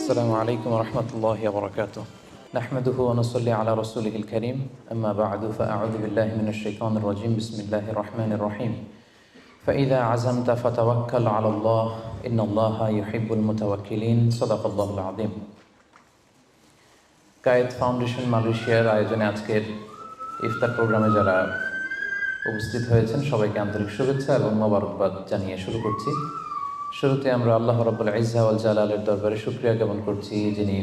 السلام عليكم ورحمة الله وبركاته. نحمده ونصلي على رسوله الكريم. أما بعد فأعوذ بالله من الشيطان الرجيم. بسم الله الرحمن الرحيم. فإذا عزمت فتوكل على الله إن الله يحب المتوكلين. صدق الله العظيم. Quaid foundation মালয়েশিয়ার আয়োজনে আজকের ইফতার প্রোগ্রামে যারা উপস্থিত হয়েছেন সবাইকে আন্তরিক শুভেচ্ছা এবং মোবারকবাদ জানিয়ে শুরু করছি। শুরুতে আমরা আল্লাহ রাব্বুল ইজ্জা ওয়াল জালালের দরবারে শুকরিয়া জ্ঞাপন করছি, যিনি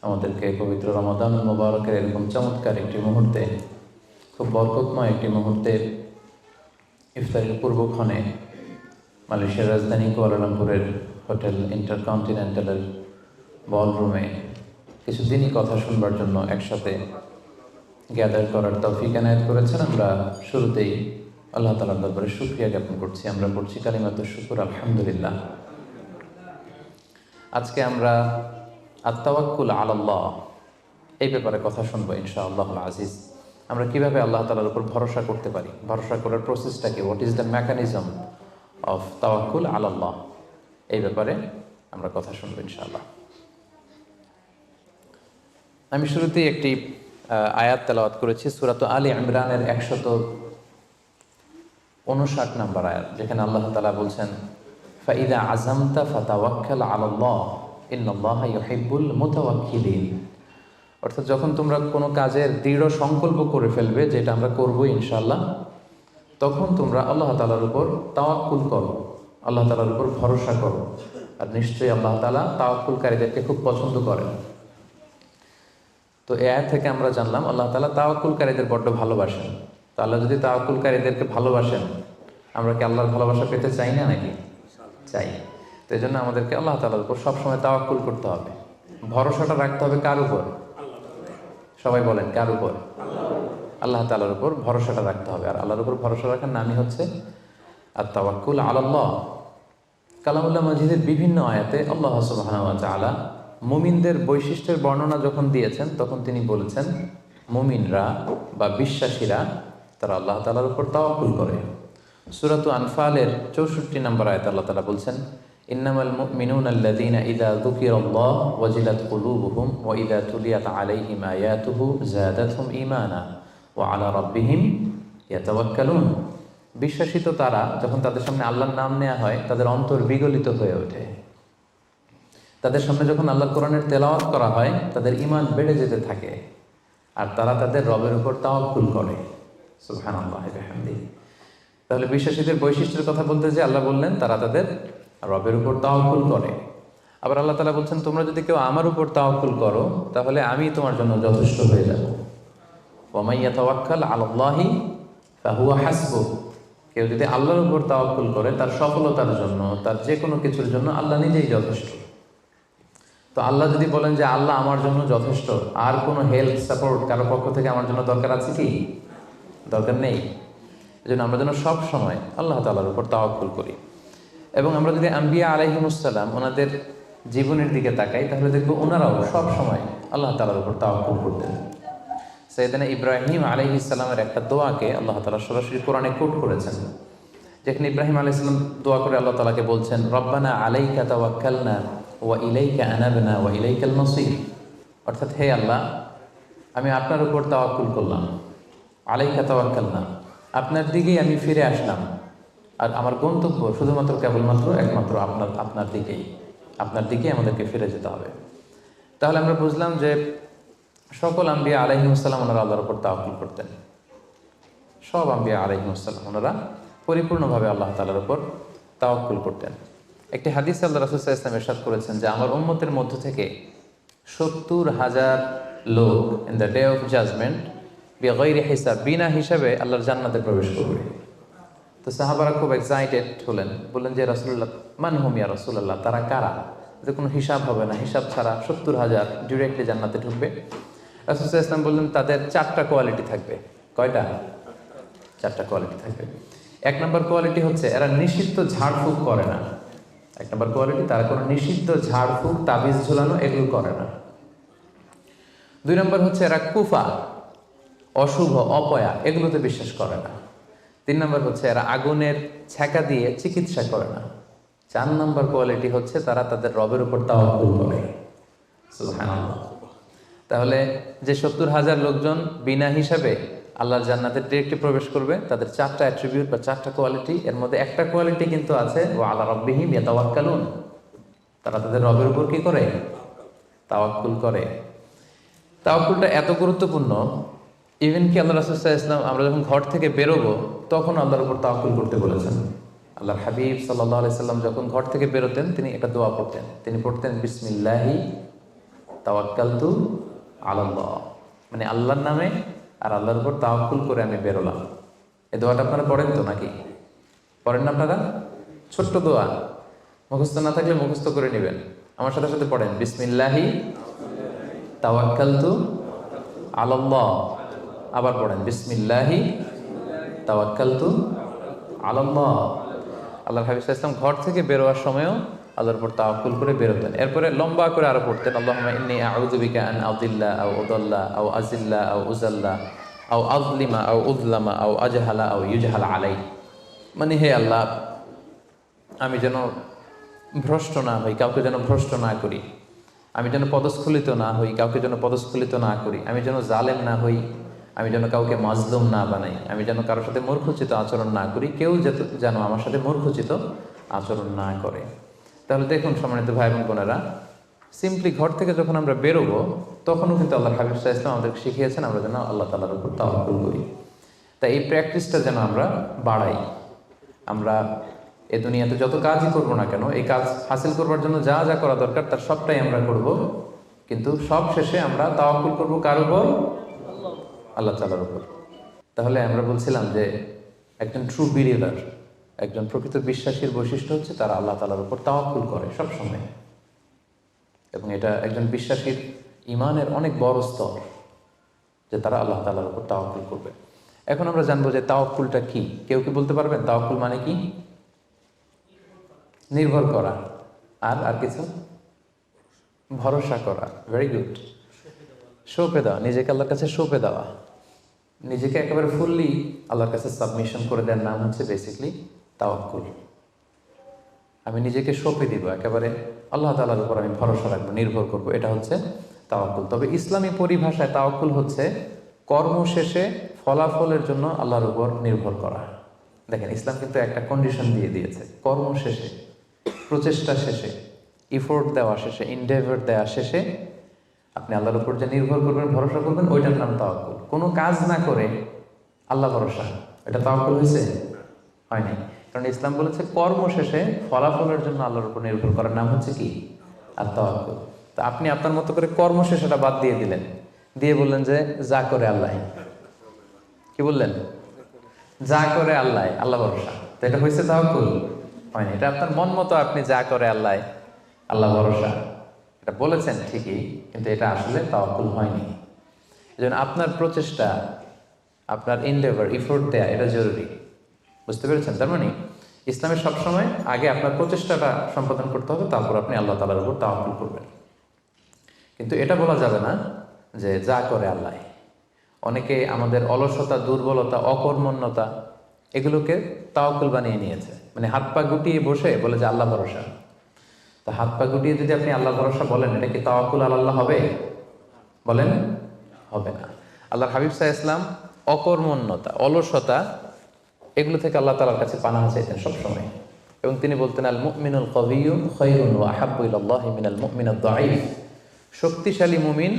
আমাদেরকে পবিত্র রমাদান মুবারকের এরকম চমৎকার একটি মুহূর্তে, খুব বরকতময় একটি মুহূর্তে ইফতারের পূর্বক্ষণে মালয়েশিয়ার রাজধানী কুয়ালালামপুরের হোটেল ইন্টারকন্টিনেন্টালের বলরুমে কিছুদিনই কথা শুনবার জন্য একসাথে গ্যাদার করার তৌফিক এনায়েত করেছেন। আমরা শুরুতেই আল্লাহ তাআলার দরবারে শুকরিয়া জ্ঞাপন করছি। আমরা পড়ছি কালিমাতুশ শুকর, আলহামদুলিল্লাহ। আজকে আমরা আত-তাওয়াক্কুল আলাল্লাহ এই ব্যাপারে কথা শুনবো ইনশাআল্লাহুল আজিজ। আমরা কিভাবে আল্লাহ তাআলার উপর ভরসা করতে পারি, ভরসা করার প্রসেসটা কি, what is the mechanism of তাওয়াক্কুল আলাল্লাহ, এই ব্যাপারে আমরা কথা শুনবো ইনশাআল্লাহ। আমি শুরুতেই একটি আয়াত তেলাওয়াত করেছি, সূরা আলে ইমরানের 159 নম্বর আয়াত, যেখানে আল্লাহ তাআলা বলছেন ফাইদা আযামতা ফাতাওয়াক্কাল আলাল্লাহ ইন্নাল্লাহা ইউহিব্বুল মুতাওয়াক্কিলিন। অর্থাৎ যখন তোমরা কোনো কাজের দৃঢ় সংকল্প করে ফেলবে যে এটা আমরা করবো ইনশাআল্লাহ, তখন তোমরা আল্লাহ তাআলার উপর তাওয়াক্কুল করো, আল্লাহ তাআলার উপর ভরসা করো। আর নিশ্চয়ই আল্লাহ তাআলা তাওয়াক্কুলকারীদেরকে খুব পছন্দ করেন। তো এই আয়াত থেকে আমরা জানলাম আল্লাহ তাআলা তাওয়াক্কুলকারীদের বড্ড ভালোবাসেন। তো আল্লাহ যদি তাওয়াক্কুলকারীদেরকে ভালোবাসেন, আমরা কি আল্লাহর ভালোবাসা পেতে চাই না নাকি? চাই। তো এই জন্য আমাদেরকে আল্লাহ তাআলার উপর সবসময় তাওয়াক্কুল করতে হবে, ভরসাটা রাখতে হবে। কার উপর? সবাই বলেন, কার উপর? আল্লাহ তাআলার উপর ভরসাটা রাখতে হবে। আর আল্লাহর উপর ভরসা রাখার নামই হচ্ছে আত-তাওয়াক্কুল আলাল্লাহ। কালামুল্লাহ মাজিদের বিভিন্ন আয়াতে আল্লাহ সুবহানাহু ওয়া তাআলা মুমিনদের বৈশিষ্ট্যের বর্ণনা যখন দিয়েছেন, তখন তিনি বলেছেন মুমিনরা বা বিশ্বাসীরা তারা আল্লাহ তাআলার উপর তাওয়াক্কুল করে। সূরাত আনফালের 64 নম্বর আয়াতে আল্লাহ তাআলা বলছেন ইন্নামাল মুমিনুনা আল্লাযীনা ইযা যুকিরাল্লাহু ওয়াজিলাত কুলুবুহুম ওয়া ইযা তুলিয়াত আলাইহিম আয়াতুহু যাদাতহুম ঈমানা ওয়া আলা রাব্বিহিম ইয়াতাওয়াক্কালুন। বিশ্বাসী তো তারা, যখন তাদের সামনে আল্লাহর নাম নেওয়া হয় তাদের অন্তর বিগলিত হয়ে ওঠে। তাদের সামনে যখন আল্লাহর কোরআনের তেলাওয়াত করা হয় তাদের ঈমান বেড়ে যেতে থাকে, আর তারা তাদের রবের উপর তাওয়াক্কুল করে। সুবহানাল্লাহি ওয়া বিহামদিহি। তাহলে বিশ্বাসীদের বৈশিষ্ট্যের কথা বলতে যে আল্লাহ বললেন তারা তাদের রবের উপর তাওয়াক্কুল করে। আবার আল্লাহ তাআলা বলছেন তোমরা যদি কেউ আমার উপর তাওয়াক্কুল করো তাহলে আমি তোমার জন্য যথেষ্ট হয়ে যাব। ওয়া মান ইয়াতাওয়াক্কাল আলাল্লাহি ফাহুয়া হাসবুহ। কেউ যদি আল্লাহর উপর তাওয়াক্কুল করে তার সফলতার জন্য, তার যে কোনো কিছুর জন্য আল্লাহ নিজেই যথেষ্ট। তো আল্লাহ যদি বলেন যে আল্লাহ আমার জন্য যথেষ্ট, আর কোনো হেল্প সাপোর্ট কারো পক্ষ থেকে আমার জন্য দরকার আছে কি? দরকার নেই। এই জন্য আমরা যেন সব সময় আল্লাহ তাআলার উপর তাওয়াক্কুল করি। এবং আমরা যদি আম্বিয়া আলাইহিমুসসালাম ওনাদের জীবনের দিকে তাকাই, তাহলে দেখবো ওনারাও সব সময় আল্লাহ তাআলার উপর তাওয়াক্কুল করতেন। সাইয়েদনা ইব্রাহিম আলাইহিস সালামের একটা দোয়াকে আল্লাহ তাআলা সরাসরি কোরআনে কোট করেছেন, যেখানে ইব্রাহিম আলাইহিস সালাম দোয়া করে আল্লাহ তাআলাকে বলছেন রব্বানা আলাইকা তাওয়াক্কালনা ওয়া ইলাইকা আনাবনা ওয়া ইলাইকাল মাসির। অর্থাৎ হে আল্লাহ, আমি আপনার উপর তাওয়াক্কুল করলাম, আলাইকা তাওয়াক্কালনা, আপনার দিকেই আমি ফিরে আসলাম, আর আমার গন্তব্য শুধুমাত্র কেবলমাত্র একমাত্র আপনার দিকেই আমাদেরকে ফিরে যেতে হবে। তাহলে আমরা বুঝলাম যে সকল আম্বিয়া আলাইহিমুসসালাম ওনারা আল্লাহর উপর তাওয়াক্কুল করতেন। সব আম্বিয়া আলাইহিমুসসালাম ওনারা পরিপূর্ণভাবে আল্লাহ তাআলার উপর তাওয়াক্কুল করতেন। একটি হাদিস আল্লাহ রাসূল সাল্লাল্লাহু আলাইহি ওয়াসাল্লাম ইরশাদ করেছেন যে আমার উম্মতের মধ্য থেকে 70,000 লোক in the day of judgement বিগাইরি হিসাব, বিনা হিসাবে আল্লাহর জান্নাতে প্রবেশ করবে। তো সাহাবারা খুব এক্সাইটেড হলেন, বললেন যে রাসূলুল্লাহ মান হুম ইয়া রাসূলুল্লাহ, তারা কারা? যে কোনো হিসাব হবে না, হিসাব ছাড়া 70,000 ডিরেক্টলি জান্নাতে ঢুকবে। রাসূল সাল্লাল্লাহু আলাইহি ওয়াসাল্লাম বললেন তাদের 4টা কোয়ালিটি থাকবে। কয়টা? 4টা কোয়ালিটি থাকবে। 1 নম্বর কোয়ালিটি হচ্ছে এরা নিষিদ্ধ ঝাড়ফুঁক করে না। 1 নম্বর কোয়ালিটি, তারা কোনো নিষিদ্ধ ঝাড়ফুঁক, তাবিজ ঝুলানো এগুলো করে না। 2 নম্বর হচ্ছে এরা কুফা, অশুভ, অপয়া এগুলোতে বিশ্বাস করে না। 3 নম্বর হচ্ছে এরা আগুনের ছ্যাঁকা দিয়ে চিকিৎসা করে না। 4 নম্বর কোয়ালিটি হচ্ছে তারা তাদের রবের উপর তাওয়াক্কুল করে। সুবহানাল্লাহ। তাহলে যে 70,000 লোকজন বিনা হিসাবে আল্লাহর জান্নাতে ডিরেক্টলি প্রবেশ করবে, তাদের 4টা অ্যাট্রিবিউট বা 4টা কোয়ালিটি, এর মধ্যে একটা কোয়ালিটি কিন্তু আছে, ওয়া আলা রাব্বিহিম ইয়াতাওয়াক্কালুন, তারা তাদের রবের উপর কি করে? তাওয়াক্কুল করে। তাওয়াক্কুলটা এত গুরুত্বপূর্ণ, ইভেন কি আল্লাহ রাসূল সাল্লাল্লাহু আলাইহি ওয়াসাল্লাম আমরা যখন ঘর থেকে বেরোবো তখন আল্লাহর উপর তাওয়াক্কুল করতে বলেছেন। আল্লাহর হাবিব সাল্লাল্লাহু আলাইহি সাল্লাম যখন ঘর থেকে বেরোতেন তিনি একটা দোয়া পড়তেন, তিনি পড়তেন বিসমিল্লাহি তাওয়াক্কালতু আলাল্লাহ, মানে আল্লাহর নামে আর আল্লাহর উপর তাওয়াক্কুল করে আমি বেরোলাম। এই দোয়াটা আপনারা পড়েন তো নাকি? পড়েন না আপনারা? ছোট্ট দোয়া, মুখস্থ না থাকলে মুখস্থ করে নেবেন, আমার সাথে সাথে পড়েন বিসমিল্লাহি তাওয়াক্কালতু আলাল্লাহ। আবার পড়েন বিসমিল্লাহি তাওয়াক্কালতু আলাল্লাহ। আল্লাহর হাবিব সাল্লাল্লাহু আলাইহি ওয়াসাল্লাম ঘর থেকে বেরোয়ার সময়ও আল্লাহর উপর তাওয়াক্কুল করে বেরোতেন। এরপরে লম্বা করে আরো পড়তেন আল্লাহুম্মা ইন্নী আউযু বিকা আন আযিল্লা আও উযাল্লা আও আযিল্লা আও উযাল্লা আও আযলিমা আও উযলামা আও আজহালা আও ইউজহালা আলাই, মানে হে আল্লাহ আমি যেন ভ্রষ্ট না হই, কাউকে যেন ভ্রষ্ট না করি, আমি যেন পদস্খলিত না হই, কাউকে যেন পদস্খলিত না করি, আমি যেন জালেম না হই, আমি যেন কাউকে মাজলুম না বানাই, আমি যেন কারোর সাথে মূর্খোচিত আচরণ না করি, কেউ যেন আমার সাথে মূর্খোচিত আচরণ না করে। তাহলে দেখুন সম্মানিত ভাই এবং বোনেরা, সিম্পলি ঘর থেকে যখন আমরা বেরোবো তখনও কিন্তু আল্লাহ হাবিব সাল্লাল্লাহু আলাইহি ওয়াসাল্লাম আমাদেরকে শিখিয়েছেন আমরা যেন আল্লাহ তাআলার উপর তাওয়াক্কুল করি। তাই এই প্র্যাকটিসটা যেন আমরা বাড়াই। আমরা এ দুনিয়াতে যত কাজই করবো না কেন, এই কাজ হাসিল করবার জন্য যা যা করা দরকার তার সবটাই আমরা করব, কিন্তু সব শেষে আমরা তাওয়াক্কুল করবো কার উপর? আল্লাহ তাআলার উপর। তাহলে আমরা বলছিলাম যে একজন ট্রু বিলিভার, একজন প্রকৃত বিশ্বাসীর বৈশিষ্ট্য হচ্ছে তারা আল্লাহ তাআলার উপর তাওয়াক্কুল করে সবসময়, এবং এটা একজন বিশ্বাসীর ঈমানের অনেক বড় স্তর যে তারা আল্লাহ তাআলার উপর তাওয়াক্কুল করবে। এখন আমরা জানবো যে তাওয়াক্কুলটা কি। কেউ কি বলতে পারবেন তাওয়াক্কুল মানে কি? নির্ভর করা, আর কিছু? ভরসা করা। Very good. সঁপে দেওয়া, নিজেকে আল্লাহর কাছে সঁপে দেওয়া, নিজেকে একেবারে ফুললি আল্লাহর কাছে সাবমিশন করে দেওয়ার নাম হচ্ছে বেসিকলি তাওয়াক্কুল। আমি নিজেকে সঁপে দিব, একেবারে আল্লাহ তাআলার উপর আমি ভরসা রাখবো, নির্ভর করবো, এটা হচ্ছে তাওয়াক্কুল। তবে ইসলামী পরিভাষায় তাওয়াক্কুল হচ্ছে কর্ম শেষে ফলাফলের জন্য আল্লাহর উপর নির্ভর করা। দেখেন ইসলাম কিন্তু একটা কন্ডিশন দিয়ে দিয়েছে, কর্ম শেষে, প্রচেষ্টা শেষে, ইফোর্ট দেওয়া শেষে, ইনডেভার দেওয়া শেষে আপনি আল্লাহর উপর যে নির্ভর করবেন, ভরসা করবেন, ওইটার নাম তাওয়াক্কুল। কোনো কাজ না করে আল্লাহ ভরসা, এটা তাওয়াক্কুল হয়েছে? হয়নি। কারণ ইসলাম বলেছে কর্ম শেষে ফলাফলের জন্য আল্লাহর উপর নির্ভর করার নাম হচ্ছে কি? আর তাওয়াক্কুল। তা আপনি আপনার মতো করে কর্ম শেষেটা বাদ দিয়ে দিলেন, দিয়ে বললেন যে যা করে আল্লাহ। কি বললেন? যা করে আল্লাহ, আল্লাহ ভরসা। তো এটা হয়েছে তাওয়াক্কুল? হয়নি। এটা আপনার মন মতো আপনি যা করে আল্লাহ, আল্লাহ ভরসা, এটা বলেছেন ঠিকই, কিন্তু এটা আসলে তাওয়াক্কুল হয়নি। এজন্য আপনার প্রচেষ্টা, আপনার এনডেভার, ইফোর্ট দেয়া এটা জরুরি। বুঝতে পেরেছেন? তার মানে ইসলামে সবসময় আগে আপনার প্রচেষ্টাটা সম্পাদন করতে হবে, তারপর আপনি আল্লাহ তাআলার উপর তাওয়াক্কুল করবেন। কিন্তু এটা বলা যাবে না যে যা করে আল্লাহ। অনেকে আমাদের অলসতা, দুর্বলতা, অকর্মণ্যতা এগুলোকে তাওয়াক্কুল বানিয়ে নিয়েছে। মানে হাত পা গুটিয়ে বসে বলে যে আল্লাহ ভরসা। তো হাত পা গুটিয়ে যদি আপনি আল্লাহ ভরসা বলেন, এটা কি তাওয়াক্কুল আলাল্লাহ হবে? বলেন, হবে না। আল্লাহর হাবিব সাল্লাল্লাহু আলাইহি ওয়াসাল্লাম অকর্মণ্যতা, অলসতা এগুলো থেকে আল্লাহ তাআলার কাছে পানাহ চাইতেন সবসময়, এবং তিনি বলতেন আল মুমিনুল কওয়িয়্যু খায়রুন ওয়া আহাব্বু ইলাল্লাহি মিনাল মুমিনিদ দাঈফ। শক্তিশালী মুমিন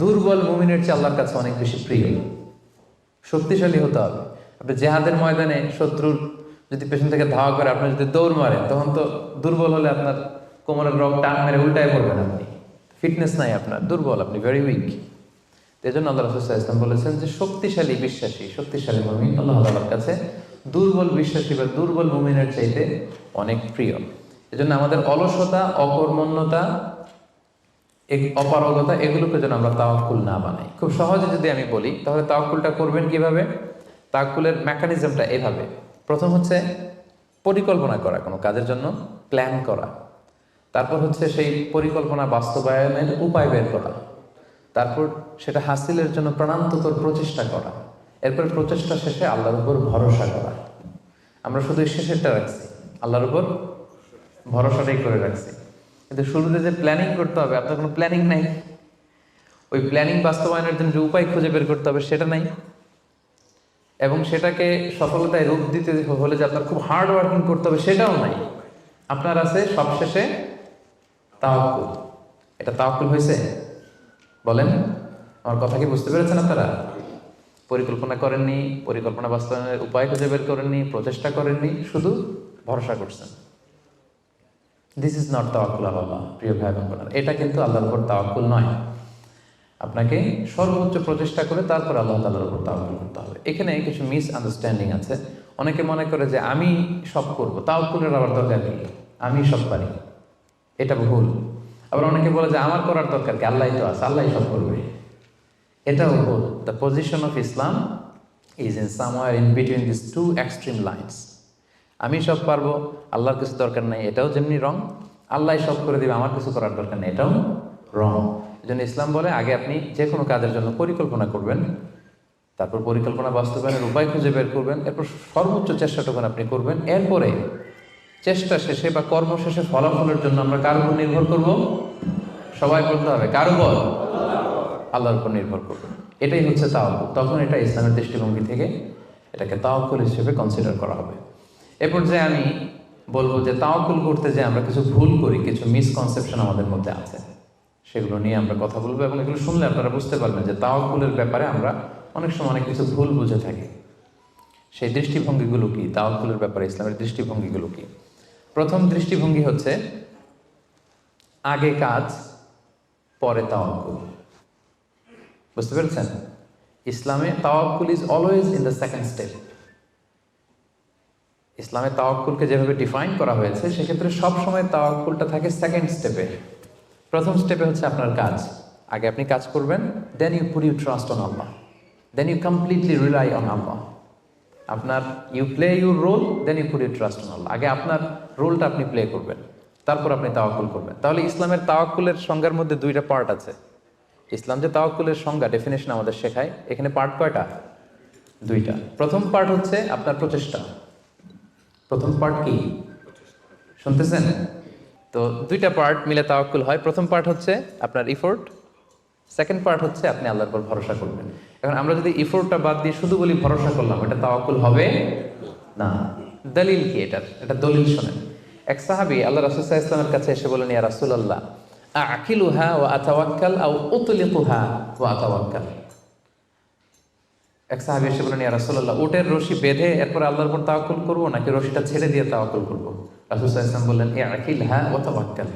দুর্বল মুমিনের চেয়ে আল্লাহর কাছে অনেক বেশি প্রিয়। শক্তিশালী হতে হবে। আপনি জিহাদের ময়দানে শত্রুর যদি পেছন থেকে ধাওয়া করে আপনি যদি দৌড় মারেন, তখন তো দুর্বল হলে আপনার কোমরের রগ টান মেরে উল্টায় পড়বেন, আপনি ফিটনেস নাই, আপনার দুর্বল, আপনি ভেরি উইক। এই জন্য আল্লাহ রাসূল সাল্লাল্লাহু আলাইহি ওয়াসাল্লাম বলেছেন যে শক্তিশালী বিশ্বাসী, শক্তিশালী মুমিন আল্লাহ তাআলার কাছে দুর্বল বিশ্বাসী বা দুর্বল মুমিনের চাইতে অনেক প্রিয়। এজন্য আমাদের অলসতা, অকর্মণ্যতা, অপারগতা এগুলোকে যেন আমরা তাওয়াক্কুল না বানাই। খুব সহজে যদি আমি বলি তাহলে তাওয়াক্কুলটা করবেন কিভাবে? তাওয়াক্কুলের মেকানিজমটা এভাবে। প্রথম হচ্ছে পরিকল্পনা করা, কোনো কাজের জন্য প্ল্যান করা। তারপর হচ্ছে সেই পরিকল্পনা বাস্তবায়নের উপায় বের করা। তারপর সেটা হাসিলের জন্য প্রাণান্তকর প্রচেষ্টা করা। এরপর প্রচেষ্টা শেষে আল্লাহর উপর ভরসা করা। আমরা শুধু শেষেরটা রাখছি, আল্লাহর উপর ভরসাটাই করে রাখছি। কিন্তু শুরুতে যে প্ল্যানিং করতে হবে, আপনার কোনো প্ল্যানিং নাই। ওই প্ল্যানিং বাস্তবায়নের জন্য যে উপায় খুঁজে বের করতে হবে সেটা নাই, এবং সেটাকে সফলতায় রূপ দিতে হলে যে আপনার খুব হার্ড ওয়ার্কিং করতে হবে সেটাও নাই। আপনার আছে সবশেষে তাওয়াক্কুল। এটা তাওয়াক্কুল হয়েছে? বলেন, আমার কথা কি বুঝতে পেরেছেন আপনারা? পরিকল্পনা করেননি, পরিকল্পনা বাস্তবায়নের উপায় খুঁজে বের করেননি, প্রচেষ্টা করেননি, শুধু ভরসা করছেন। দিস ইজ নট তাওয়াক্কুল আল্লাহ। প্রিয় ভাই বোনেরা, এটা কিন্তু আল্লাহর উপর তাওয়াক্কুল নয়। আপনাকে সর্বোচ্চ প্রচেষ্টা করে তারপর আল্লাহ তাআলার উপর তাওয়াক্কুল করতে হবে। এখানে কিছু মিস আন্ডারস্ট্যান্ডিং আছে। অনেকে মনে করে যে আমি সব করব, তাওয়াক্কুলের আবার দরকার কি, আমি সব পারি, এটা ভুল। আবার অনেকে বলে যে আমার করার দরকার কি, আল্লাহই তো আছে, আল্লাহই সব করবে, এটাও ভুল। The position of Islam is in somewhere in between this two extreme lines. আমি সব পারবো, আল্লাহর কিছু দরকার নেই, এটাও যেমনি রং। আল্লাহ সব করে দিবে, আমার কিছু করার দরকার নেই, এটাও রং। এই জন্য ইসলাম বলে আগে আপনি যে কোনো কাজের জন্য পরিকল্পনা করবেন, তারপর পরিকল্পনা বাস্তবায়নের উপায় খুঁজে বের করবেন, এরপর সর্বোচ্চ চেষ্টাটুকু আপনি করবেন। এরপরে চেষ্টা শেষে বা কর্ম শেষে ফলাফলের জন্য আমরা কার উপর নির্ভর করব? সবাই বলতে হবে কার উপর? আল্লাহর উপর নির্ভর করব। এটাই হচ্ছে তাওয়াক্কুল। তখন এটা ইসলামের দৃষ্টিভঙ্গি থেকে এটাকে তাওয়াক্কুল হিসেবে কনসিডার করা হবে। এরপর যে আমি বলবো যে তাওয়াক্কুল করতে যে আমরা কিছু ভুল করি, কিছু মিসকনসেপশন আমাদের মধ্যে আছে, সেগুলো নিয়ে আমরা কথা বলবো, এবং এগুলো শুনলে আপনারা বুঝতে পারবেন যে তাওয়াক্কুলের ব্যাপারে আমরা অনেক সময় অনেক কিছু ভুল বুঝে থাকি। সেই দৃষ্টিভঙ্গিগুলো কি, তাওয়াক্কুলের ব্যাপারে ইসলামের দৃষ্টিভঙ্গিগুলো কি? প্রথম দৃষ্টিভঙ্গি হচ্ছে আগে কাজ পরে তাওয়াক্কুল। বুঝতে পেরেছেন? ইসলামে তাওয়াক্কুল is always in the second step. ইসলামে তাওয়াক্কুলকে যেভাবে ডিফাইন করা হয়েছে, সেক্ষেত্রে সবসময় তাওয়াক্কুলটা থাকে সেকেন্ড স্টেপে। প্রথম স্টেপে হচ্ছে আপনার কাজ। আগে আপনি কাজ করবেন, then you put you trust on Allah, then you completely rely on Allah. আপনার you play your role, then you put you trust on Allah. আগে আপনার রোলটা আপনি প্লে করবেন, তারপর আপনি তাওয়াক্কুল করবেন। তাহলে ইসলামের তাওয়াক্কুলের সংজ্ঞার মধ্যে দুইটা পার্ট আছে। ইসলাম যে তাওয়াক্কুলের সংজ্ঞা, ডেফিনেশন আমাদের শেখায়, এখানে পার্ট কয়টা? দুইটা। প্রথম পার্ট হচ্ছে আপনার প্রচেষ্টা। প্রথম পার্ট কি শুনতেছেন? তো দুইটা পার্ট মিলে তাওয়াক্কুল হয়। প্রথম পার্ট হচ্ছে আপনার ইফোর্ট, সেকেন্ড পার্ট হচ্ছে আপনি আল্লাহর উপর ভরসা করবেন। এখন আমরা যদি ইফোর্টটা বাদ দিয়ে শুধু বলি ভরসা করলাম, এটা তাওয়াক্কুল হবে না। দলিল কি এটার? এটা দলিল শোনেন। এক সাহাবী আল্লাহ রাসূল সাল্লাল্লাহু আলাইহি ওয়াসাল্লামের কাছে এসে বলেন, ইয়া রাসূলুল্লাহ, আকিলুহা ওয়া আতাওয়াক্কাল আও উতলিকুহা ওয়া আতাওয়াক্কাল। এক সাহাবী এসে বলেন, ইয়া রাসূলুল্লাহ, উটের রশি বেঁধে এরপর আল্লাহর উপর তাওয়াক্কুল করব, নাকি রশিটা ছেড়ে দিয়ে তাওয়াক্কুল করব? রাসূল সাল্লাল্লাহু আলাইহি ওয়াসাল্লাম বললেন, আকিলহা ওয়া তাওয়াক্কাল,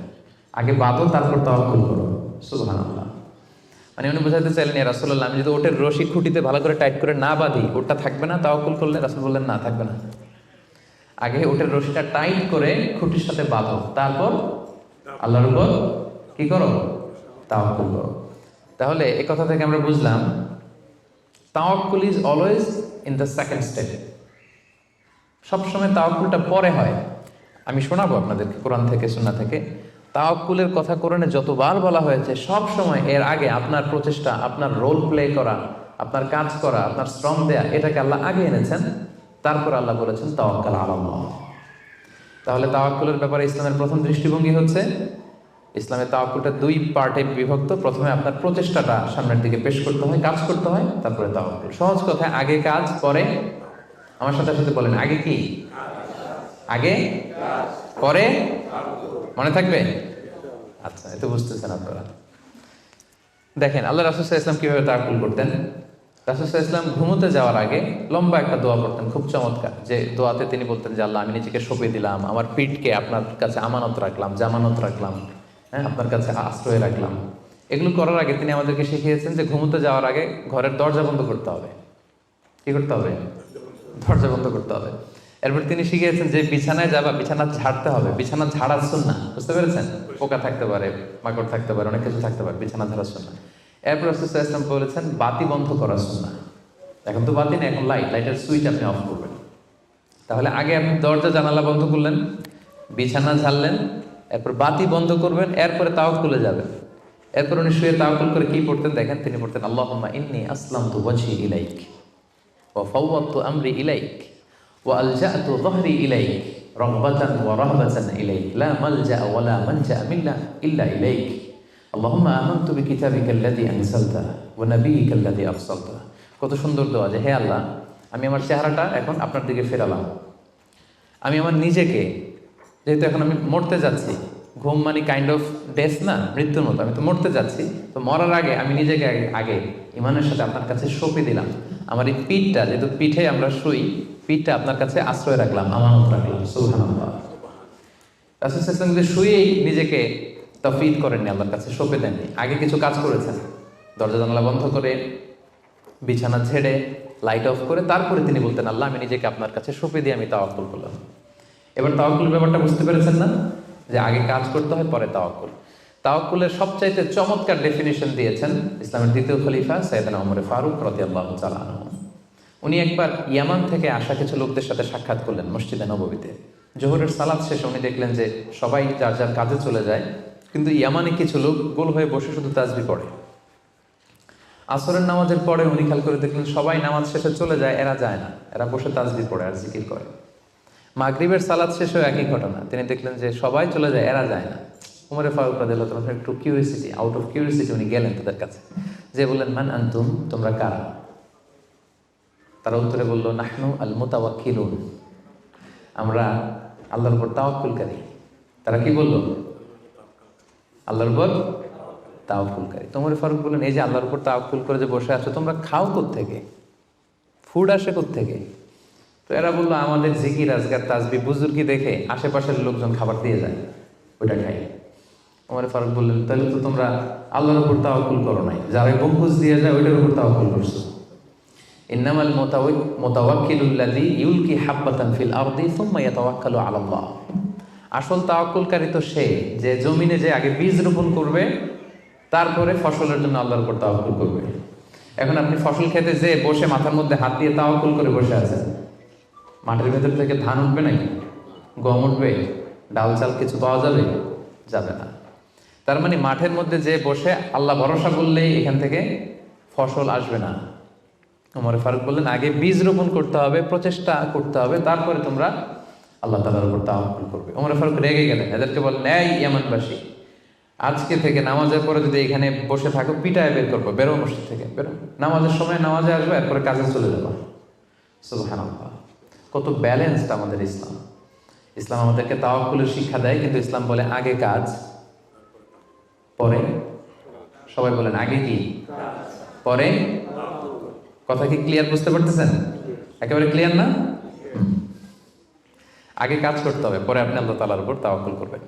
আগে বাঁধো তারপর তাওয়াক্কুল করো। সুবহানাল্লাহ। মানে উনি বোঝাতে চাইলেন, ইয়া রাসূলুল্লাহ, আমি যদি ওটের রশি খুঁটিতে ভালো করে টাইট করে না বাঁধি, ওটা থাকবে না তাওয়াক্কুল করলে? রাসূল বললেন, না, থাকবে না। আগে ওটের রশিটা টাইট করে খুঁটির সাথে বাঁধো, তারপর আল্লাহর উপর কি করো? তাওয়াক্কুল করো। তাহলে এই কথা থেকে আমরা বুঝলাম তাওয়াক্কুল is always in the second step. সবসময় তাওয়াক্কুলটা পরে হয়। আমি শোনাবো আপনাদেরকে কোরআন থেকে, সুন্নাহ থেকে। তাওয়াক্কুলের কথা কোরআনে যতবার বলা হয়েছে, সব সময় এর আগে আপনার প্রচেষ্টা, আপনার রোল প্লে করা, আপনার কাজ করা, আপনার শ্রম দেয়া, এটাকে আল্লাহ আগে এনেছেন, তারপর আল্লাহ বলেছেন তাওয়াক্কাল আলাল্লাহ। তাহলে তাওয়াক্কুলের ব্যাপারে ইসলামের প্রথম দৃষ্টিভঙ্গি হচ্ছে, ইসলামের তাওয়াক্কুলটা দুই পার্টে বিভক্ত। প্রথমে আপনার প্রচেষ্টাটা সামনের দিকে পেশ করতে হয়, কাজ করতে হয়, তারপরে তাওয়াক্কুল। সহজ কথায় আগে কাজ পরে, আমার সাথে সাথে বলেন, আগে কি? আগে পরে, মনে থাকবে? আচ্ছা, এত বুঝতেছেন আপনারা। দেখেন আল্লাহ রাসূল সাল্লাল্লাহু আলাইহি ওয়াসাল্লাম কিভাবে তাওয়াক্কুল করতেন। রাসূল সাল্লাল্লাহু আলাইহি ওয়াসাল্লাম ঘুমোতে যাওয়ার আগে লম্বা একটা দোয়া পড়তেন, খুব চমৎকার। যে দোয়াতে তিনি বলতেন যে, আল্লাহ, আমি নিজেকে সঁপে দিলাম, আমার পিঠকে আপনার কাছে আমানত রাখলাম, জামানত রাখলাম, হ্যাঁ, আপনার কাছে আশ্রয় রাখলাম। এগুলো করার আগে তিনি আমাদেরকে শিখিয়েছেন যে ঘুমোতে যাওয়ার আগে ঘরের দরজা বন্ধ করতে হবে। কি করতে হবে? দরজা বন্ধ করতে হবে। এরপর তিনি শিখিয়েছেন যে বিছানায় যাবা, বিছানা ঝাড়তে হবে। বিছানা ঝাড়ার সুন্নাহ, বুঝতে পেরেছেন? পোকা থাকতে পারে, মাকড় থাকতে পারে, অনেক কিছু থাকতে পারে, বিছানা ঝাড়ার সুন্নাহ। এরপর রাসূল সাল্লাল্লাহু আলাইহি ওয়াসাল্লাম বলেছেন বাতি বন্ধ করার সুন্নাহ। এখন তো বাতি নেই, এখন লাইটের সুইচ আপনি অফ করবেন। তাহলে আগে আপনি দরজা জানালা বন্ধ করলেন, বিছানা ঝাড়লেন, এরপর বাতি বন্ধ করবেন, এরপরে তাওয়াক্কুলে যাবেন। এরপর উনি শুয়ে তাওয়াক্কুল করে কি পড়তেন দেখেন, তিনি পড়তেন, আল্লাহুম্মা ইন্নী আসলামতু ওয়াজহি ইলাইক ওয়া ফাওয়াদতু আমরি ইলাইক ওয়া আলজাতু যহরি ইলাইক রাগবাতান ওয়া রাহবাতান ইলাইক লা মালজা ওয়া লা মানজা ইল্লা ইলাইক আল্লাহুম্মা আমানতু বিকিতাবিকাল্লাযী আনজালতা ওয়া নাবিয়্যিকাল্লাযী আরসালতা। কত সুন্দর দোয়া যে হে আল্লাহ, আমি আমার চেহারাটা এখন আপনার দিকে ফেরালাম। আমি আমার নিজেকে, যেহেতু এখন আমি মরতে যাচ্ছি, ঘুম মানে কাইন্ড অফ ডেথ না, মৃত্যুর মতো, আমি তো মরতে যাচ্ছি, তো মরার আগে আমি নিজেকে আগে ইমানের সাথে আপনার কাছে সঁপে দিলাম। আমার এই পিঠটা, যেহেতু পিঠে আমরা শুই, পিঠটা আপনার কাছে আশ্রয় রাখলাম, আমানত রাখলাম। সুবহানাল্লাহ। রাসূল সাল্লাল্লাহু আলাইহি ওয়াসাল্লাম যে শুয়েই নিজেকে তাফওয়ীদ করেননি, আল্লাহর কাছে সঁপে দেননি, আগে কিছু কাজ করেছেন। দরজা জানালা বন্ধ করে, বিছানা ঝেড়ে, লাইট অফ করে তারপরে তিনি বলতেন, আল্লাহ আমি নিজেকে আপনার কাছে সঁপে দিয়ে আমি তাওয়াক্কুল করলাম। এবার তাওয়াক্কুল ব্যাপারটা বুঝতে পেরেছেন না, যে আগে কাজ করতে হয় পরে তাওয়াক্কুল। তাওয়াক্কুলের সবচাইতে চমৎকার ডেফিনিশন দিয়েছেন ইসলামের দ্বিতীয় খলিফা সাইয়েদনা ওমর ফারুক রাদিয়াল্লাহু তাআলা আনহু। উনি একবার ইয়ামান থেকে আসা কিছু লোকদের সাথে সাক্ষাৎ করলেন মসজিদে নববীতে। জোহরের সালাত শেষে উনি দেখলেন যে সবাই যার যার কাজে চলে যায়, কিন্তু ইয়ামানে কিছু লোক গোল হয়ে বসে শুধু তাসবিহ পড়ে। আসরের নামাজের পরে উনি খেয়াল করে দেখলেন সবাই নামাজ শেষে চলে যায়, এরা যায় না, এরা বসে তাসবিহ পড়ে আর জিকির করে। মাগরিবের সালাত শেষেও একই ঘটনা, তিনি দেখলেন যে সবাই চলে যায়, এরা যায় না। উমরে ফারুক রাদিয়াল্লাহু তাআলা একটু কিউরিয়াসিটি, আউট অফ কিউরিয়াসিটি উনি গেলেন তাদের কাছে, যে বললেন মান আনতুম, তোমরা কারা? তারা উত্তরে বলল নাহনু আল মুতাওয়াক্কিলুন, আমরা আল্লাহর উপর তাওয়াক্কুলকারী। তারা কি বলল? আল্লাহর উপর তাওয়াক্কুলকারী। উমরে ফারুক বললেন এই যে আল্লাহর উপর তাওয়াক্কুল করে যে বসে আছো, তোমরা খাও কোত্থেকে? ফুড আসে কোত্থেকে? তো এরা বললো আমাদের জিকির আজকার তাসবিহ বুজুর্গি দেখে আশেপাশের লোকজন খাবার দিয়ে যায়, ওইটা খাই। ওমর ফারুক বললেন তাহলে তো তোমরা আল্লাহর উপর তাওয়াক্কুল করো নাই, যারা গম্বুজ দিয়ে যায় ওইটার উপর তাওয়াক্কুল করছো। ইন্নামাল মুতাওয়াক্কিলুল্লাযী ইউলকি হাব্বাতান ফিল আরদি সুম্মা ইয়াতাওয়াক্কালু আলাল্লাহ। আসল তাওয়াক্কুলকারী তো সে, যে জমিনে যে আগে বীজ রোপণ করবে, তারপরে ফসলের জন্য আল্লাহর উপর তাওয়াক্কুল করবে। এখন আপনি ফসল খেতে যে বসে মাথার মধ্যে হাত দিয়ে তাওয়াক্কুল করে বসে আছেন, মাটির ভেতর থেকে ধান উঠবে নাকি? গম উঠবে? ডাল চাল কিছু পাওয়া যাবে? যাবে না। তার মানে মাঠের মধ্যে যে বসে আল্লাহ ভরসা করলেই এখান থেকে ফসল আসবে না। ওমর ফারুক বললেন আগে বীজ রোপণ করতে হবে, প্রচেষ্টা করতে হবে, তারপরে তোমরা আল্লাহ তাআলার উপর তাওয়াক্কুল করবে। ওমর ফারুক রেগে গেলেন, এদেরকে বললেন এই ইয়ামানবাসী, আজকে থেকে নামাজের পরে যদি এখানে বসে থাকো পিটায় বের করবো, বেরো মসজিদ থেকে, বেরো। নামাজের সময় নামাজে আসবে, এরপরে কাজে চলে যাবো। সুবহানাল্লাহ। কত ব্যালেন্সড আমাদের ইসলাম। ইসলাম আমাদেরকে তাওয়াক্কুলের শিক্ষা দেয়, কিন্তু ইসলাম বলে আগে কাজ পরে। সবাই বলেন আগে কি পরে? কথা কি ক্লিয়ার বুঝতে পারতেছেন? একেবারে ক্লিয়ার না? আগে কাজ করতে হবে, পরে আপনি আল্লাহ তাআলার উপর তাওয়াক্কুল করবেন।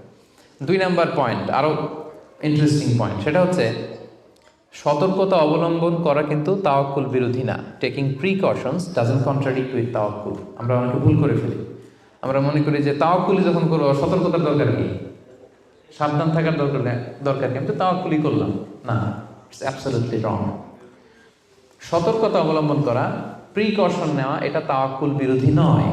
2 নাম্বার পয়েন্ট, আরো ইন্টারেস্টিং পয়েন্ট, সেটা হচ্ছে সতর্কতা অবলম্বন করা কিন্তু তাওয়াক্কুল বিরোধী না। Taking precautions doesn't contradict with তাওয়াক্কুল। আমরা অনেকে ভুল করে ফেলি, আমরা মনে করি যে তাওয়াক্কুলি যখন করবো সতর্কতার দরকার কি, সাবধান থাকার দরকার কি, আমি তো তাওয়াক্কুলই করলাম। না, ইটস অ্যাবসলিউটলি রং। সতর্কতা অবলম্বন করা, প্রিকশন নেওয়া, এটা তাওয়াক্কুল বিরোধী নয়।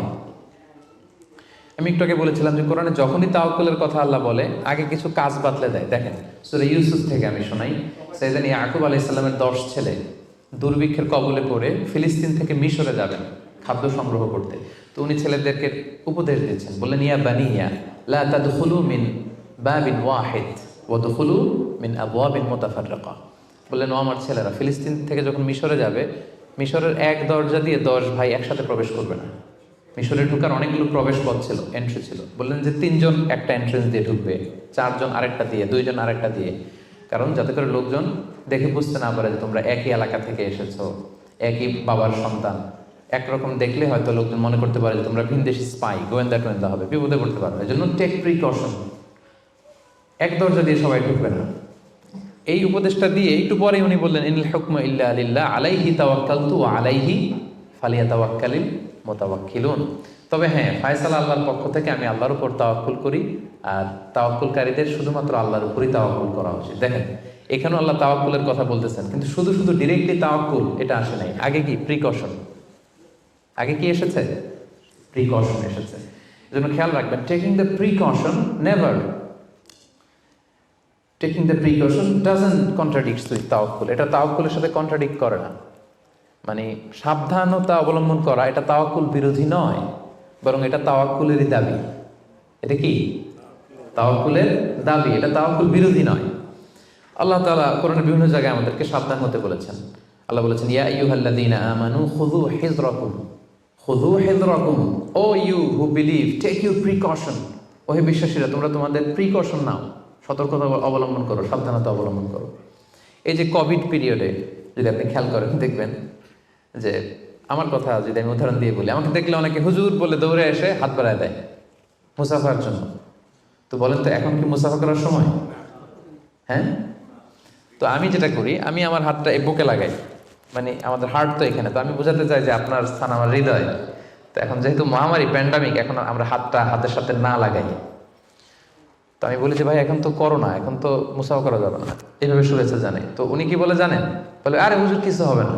আমি একটু আগে বলেছিলাম যে কোরআনে যখনই তাওয়াক্কুলের কথা আল্লাহ বলে আগে কিছু কাজ বাতলে দেয়। দেখেন সূরা ইউসুফ থেকে আমি শোনাই, সাইয়েদনা ইয়াকুব আলাইহিস সালামের 10 ছেলে দুর্ভিক্ষের কবলে পড়ে ফিলিস্তিন থেকে মিশরে যাবেন খাদ্য সংগ্রহ করতে। তো উনি ছেলেদেরকে উপদেশ দিচ্ছেন, বললেন ইয়া বানিয়া লা তাদখুলু মিন বাবিন ওয়াহিদ ওয়া দুখুলু মিন আবওয়াবিন মুতাফাররিকা। বললেন ও আমার ছেলেরা, ফিলিস্তিন থেকে যখন মিশরে যাবে, মিশরের এক দরজা দিয়ে 10 ভাই একসাথে প্রবেশ করবে না। মিশরে ঢুকার অনেকগুলো প্রবেশ পথ ছিল, এন্ট্রি ছিল। বললেন যে 3 জন একটা এন্ট্রেন্স দিয়ে ঢুকবে, 4 জন আরেকটা দিয়ে, 2 জন আরেকটা দিয়ে, কারণ যাতে করে লোকজন দেখে বুঝতে না পারে যে তোমরা একই এলাকা থেকে এসেছো, একই বাবার সন্তান। একরকম দেখলে হয়তো লোকজন মনে করতে পারে যে তোমরা ভিনদেশি স্পাই, গোয়েন্দা হবে, বিপদে পড়তে পারবে। এই জন্য টেক প্রিকশন, এক দরজা দিয়ে সবাই ঢুকবে না। এই উপদেশটা দিয়ে একটু পরে উনি বললেন ইনিল হুকমু ইল্লা লিল্লাহ আলাইহি তাওয়াক্কালতু ওয়া আলাইহি ফালিয়াতাওয়াক্কালিল মুতাওয়াক্কিলুন। তবে হ্যাঁ, ফায়সালা আল্লাহর পক্ষ থেকে, আমি আল্লাহর উপর তাওয়াক্কুল করি, আর তাওয়াক্কুলকারীদের শুধুমাত্র আল্লাহর উপরই তাওয়াক্কুল করা উচিত। দেখেন এখানেও আল্লাহ তাওয়াক্কুলের কথা বলতেছেন, কিন্তু শুধু ডিরেক্টলি তাওয়াক্কুল এটা আসে নাই। আগে কি প্রিকশন, আগে কি এসেছে? প্রিকশন এসেছে। এজন্য খেয়াল রাখবেন, taking the precaution never, taking the precaution doesn't contradicts with তাওয়াক্কুল। এটা তাওয়াক্কুলের সাথে কন্ট্রাডিক্ট করে না। মানে সাবধানতা অবলম্বন করা এটা তাওয়াক্কুল বিরোধী নয়, বরং এটা তাওয়াক্কুলেরই দাবি। এটা কি? তাওয়াক্কুলের দাবি। এটা তাওয়াক্কুল বিরোধী নয়। আল্লাহ তাআলা কোরআনের বিভিন্ন জায়গায় আমাদেরকে সাবধান হতে বলেছেন। আল্লাহ বলেছেন, ইয়া আইয়ুহাল্লাযীনা আমানু খুযু হিযরাকুম, খুযু হিযরাকুম, o you who believe, take your precaution. ও হে বিশ্বাসীরা, তোমরা তোমাদের প্রিকশন নাও, সতর্কতা অবলম্বন করো, সাবধানতা অবলম্বন করো। এই যে কোভিড পিরিয়ডে যদি আপনি খেয়াল করেন, দেখবেন যে, আমার কথা যদি আমি উদাহরণ দিয়ে বলি, আমাকে দেখলে অনেকে হুজুর বলে দৌড়ে এসে হাত বাড়ায় দেয় মুসাফার জন্য। তো বলেন তো, এখন কি মুসাফা করার সময়? হ্যাঁ। তো আমি যেটা করি, আমি আমার হাতটা এই বুকে লাগাই, মানে আমাদের হার্ট তো এখানে, তো আমি বোঝাতে চাই যে আপনার স্থান আমার হৃদয়। তো এখন যেহেতু মহামারী, প্যান্ডামিক, এখন আমরা হাতটা হাতের সাথে না লাগাই। তো আমি বলি যে, ভাই এখন তো করোনা, এখন তো মুসাফা করা যাবে না, এইভাবে শুভেচ্ছা জানাই। তো উনি কি বলে জানেন? বলে, আরে হুজুর কিছু হবে না,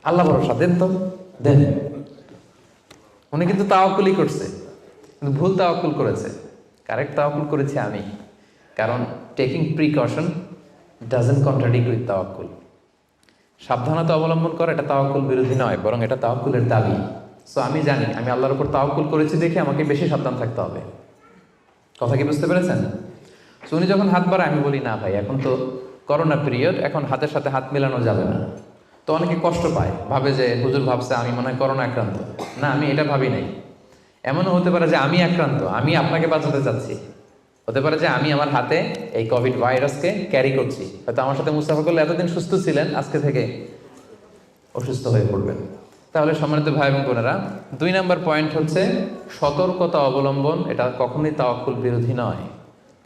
আল্লাহ ভরসা, দেন তো দেন। উনি কিন্তু তাওয়াক্কুলই করছে, কিন্তু ভুল তাওয়াক্কুল করেছে। কারেক্ট তাওয়াক্কুল করেছি আমি, কারণ taking precaution doesn't contradict with তাওয়াক্কুল। সাবধানতা অবলম্বন করা এটা তাওয়াক্কুল বিরোধী নয়, বরং এটা তাওয়াক্কুলের দাবি। সো আমি জানি আমি আল্লাহর উপর তাওয়াক্কুল করেছি দেখে আমাকে বেশি সাবধান থাকতে হবে। কথা কি বুঝতে পেরেছেন? সো উনি যখন হাত বাড়ায়, আমি বলি, না ভাই, এখন তো করোনা পিরিয়ড, এখন হাতের সাথে হাত মেলানো যাবে না। তো অনেকে কষ্ট পায়, ভাবে যে হুজুর ভাবছে আমি মনে হয় করোনা আক্রান্ত। না, আমি এটা ভাবি নাই। এমনও হতে পারে যে আমি আক্রান্ত, আমি আপনাকে বাঁচাতে চাচ্ছি। হতে পারে যে আমি আমার হাতে এই কোভিড ভাইরাসকে ক্যারি করছি। হয়তো আমার সাথে মুসাফা করলে এতদিন সুস্থ ছিলেন, আজকে থেকে অসুস্থ হয়ে পড়বেন। তাহলে সম্মানিত ভাই এবং বোনেরা, 2 নম্বর পয়েন্ট হচ্ছে সতর্কতা অবলম্বন। এটা কখনোই তাওয়াক্কুল বিরোধী নয়,